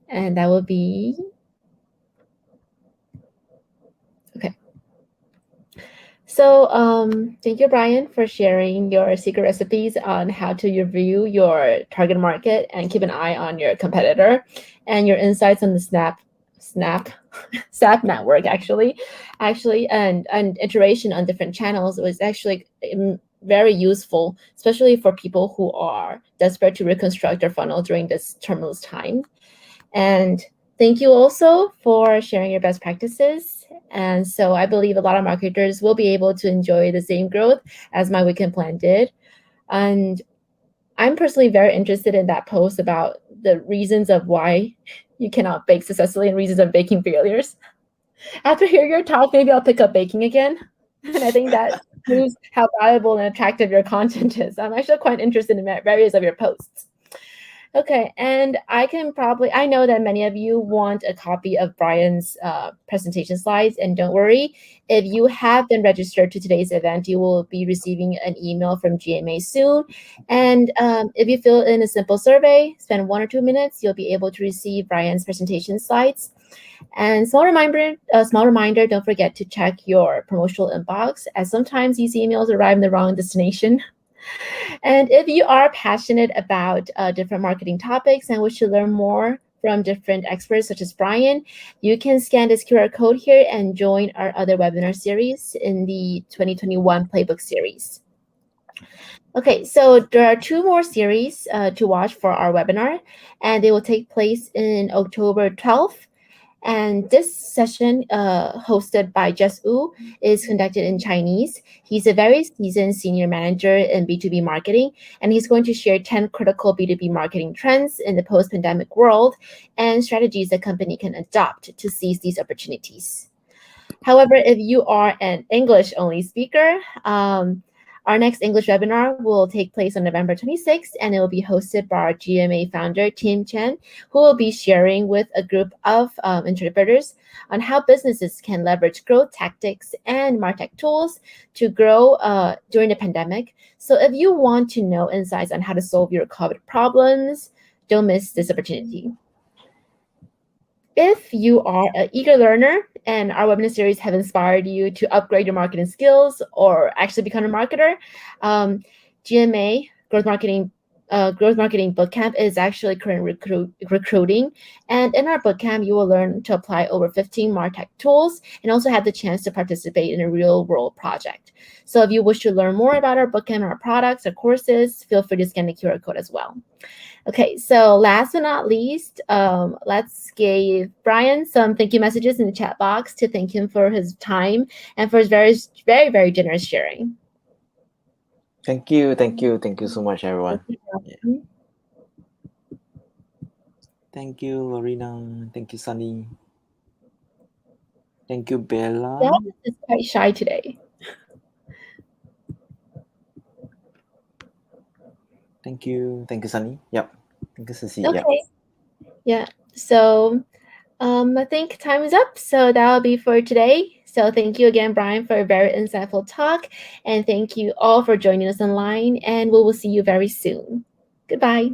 and that will be okay. So thank you, Bryan, for sharing your secret recipes on how to review your target market and keep an eye on your competitor, and your insights on the Snap, Snap network and iteration on different channels was actually very useful, especially for people who are desperate to reconstruct their funnel during this tumultuous time. And thank you also for sharing your best practices. And so I believe a lot of marketers will be able to enjoy the same growth as my weekend plan did. And I'm personally very interested in that post about the reasons of why you cannot bake successfully and reasons of baking failures. After hearing your talk, maybe I'll pick up baking again. And I think that proves how valuable and attractive your content is. I'm actually quite interested in various of your posts. Okay, and I know that many of you want a copy of Bryan's presentation slides, and don't worry, if you have been registered to today's event, you will be receiving an email from GMA soon. And if you fill in a simple survey, spend 1 or 2 minutes, you'll be able to receive Bryan's presentation slides. And small reminder, don't forget to check your promotional inbox, as sometimes these emails arrive in the wrong destination. And if you are passionate about different marketing topics and wish to learn more from different experts such as Bryan, you can scan this QR code here and join our other webinar series in the 2021 Playbook series. Okay, so there are 2 more series to watch for our webinar, and they will take place in October 12th. And this session, hosted by Jess Wu, is conducted in Chinese. He's a very seasoned senior manager in B2B marketing, and he's going to share 10 critical B2B marketing trends in the post-pandemic world and strategies the company can adopt to seize these opportunities. However, if you are an English-only speaker, our next English webinar will take place on November 26th, and it will be hosted by our GMA founder, Tim Chen, who will be sharing with a group of interpreters on how businesses can leverage growth tactics and MarTech tools to grow during the pandemic. So if you want to know insights on how to solve your COVID problems, don't miss this opportunity. If you are an eager learner and our webinar series have inspired you to upgrade your marketing skills or actually become a marketer, GMA Growth Marketing Bootcamp is actually currently recruiting. And in our bootcamp, you will learn to apply over 15 MarTech tools and also have the chance to participate in a real-world project. So if you wish to learn more about our bootcamp, our products, our courses, feel free to scan the QR code as well. Okay, so last but not least, let's give Bryan some thank you messages in the chat box to thank him for his time and for his very, very generous sharing. Thank you so much, everyone. Yeah. Thank you, Lorena. Thank you, Sunny. Thank you, Bella. Dad is quite shy today. Thank you, Sunny. Yep. Thank you, Sissy. Okay. Yep. Yeah. So I think time is up. So that'll be for today. So thank you again, Bryan, for a very insightful talk. And thank you all for joining us online. And we will see you very soon. Goodbye.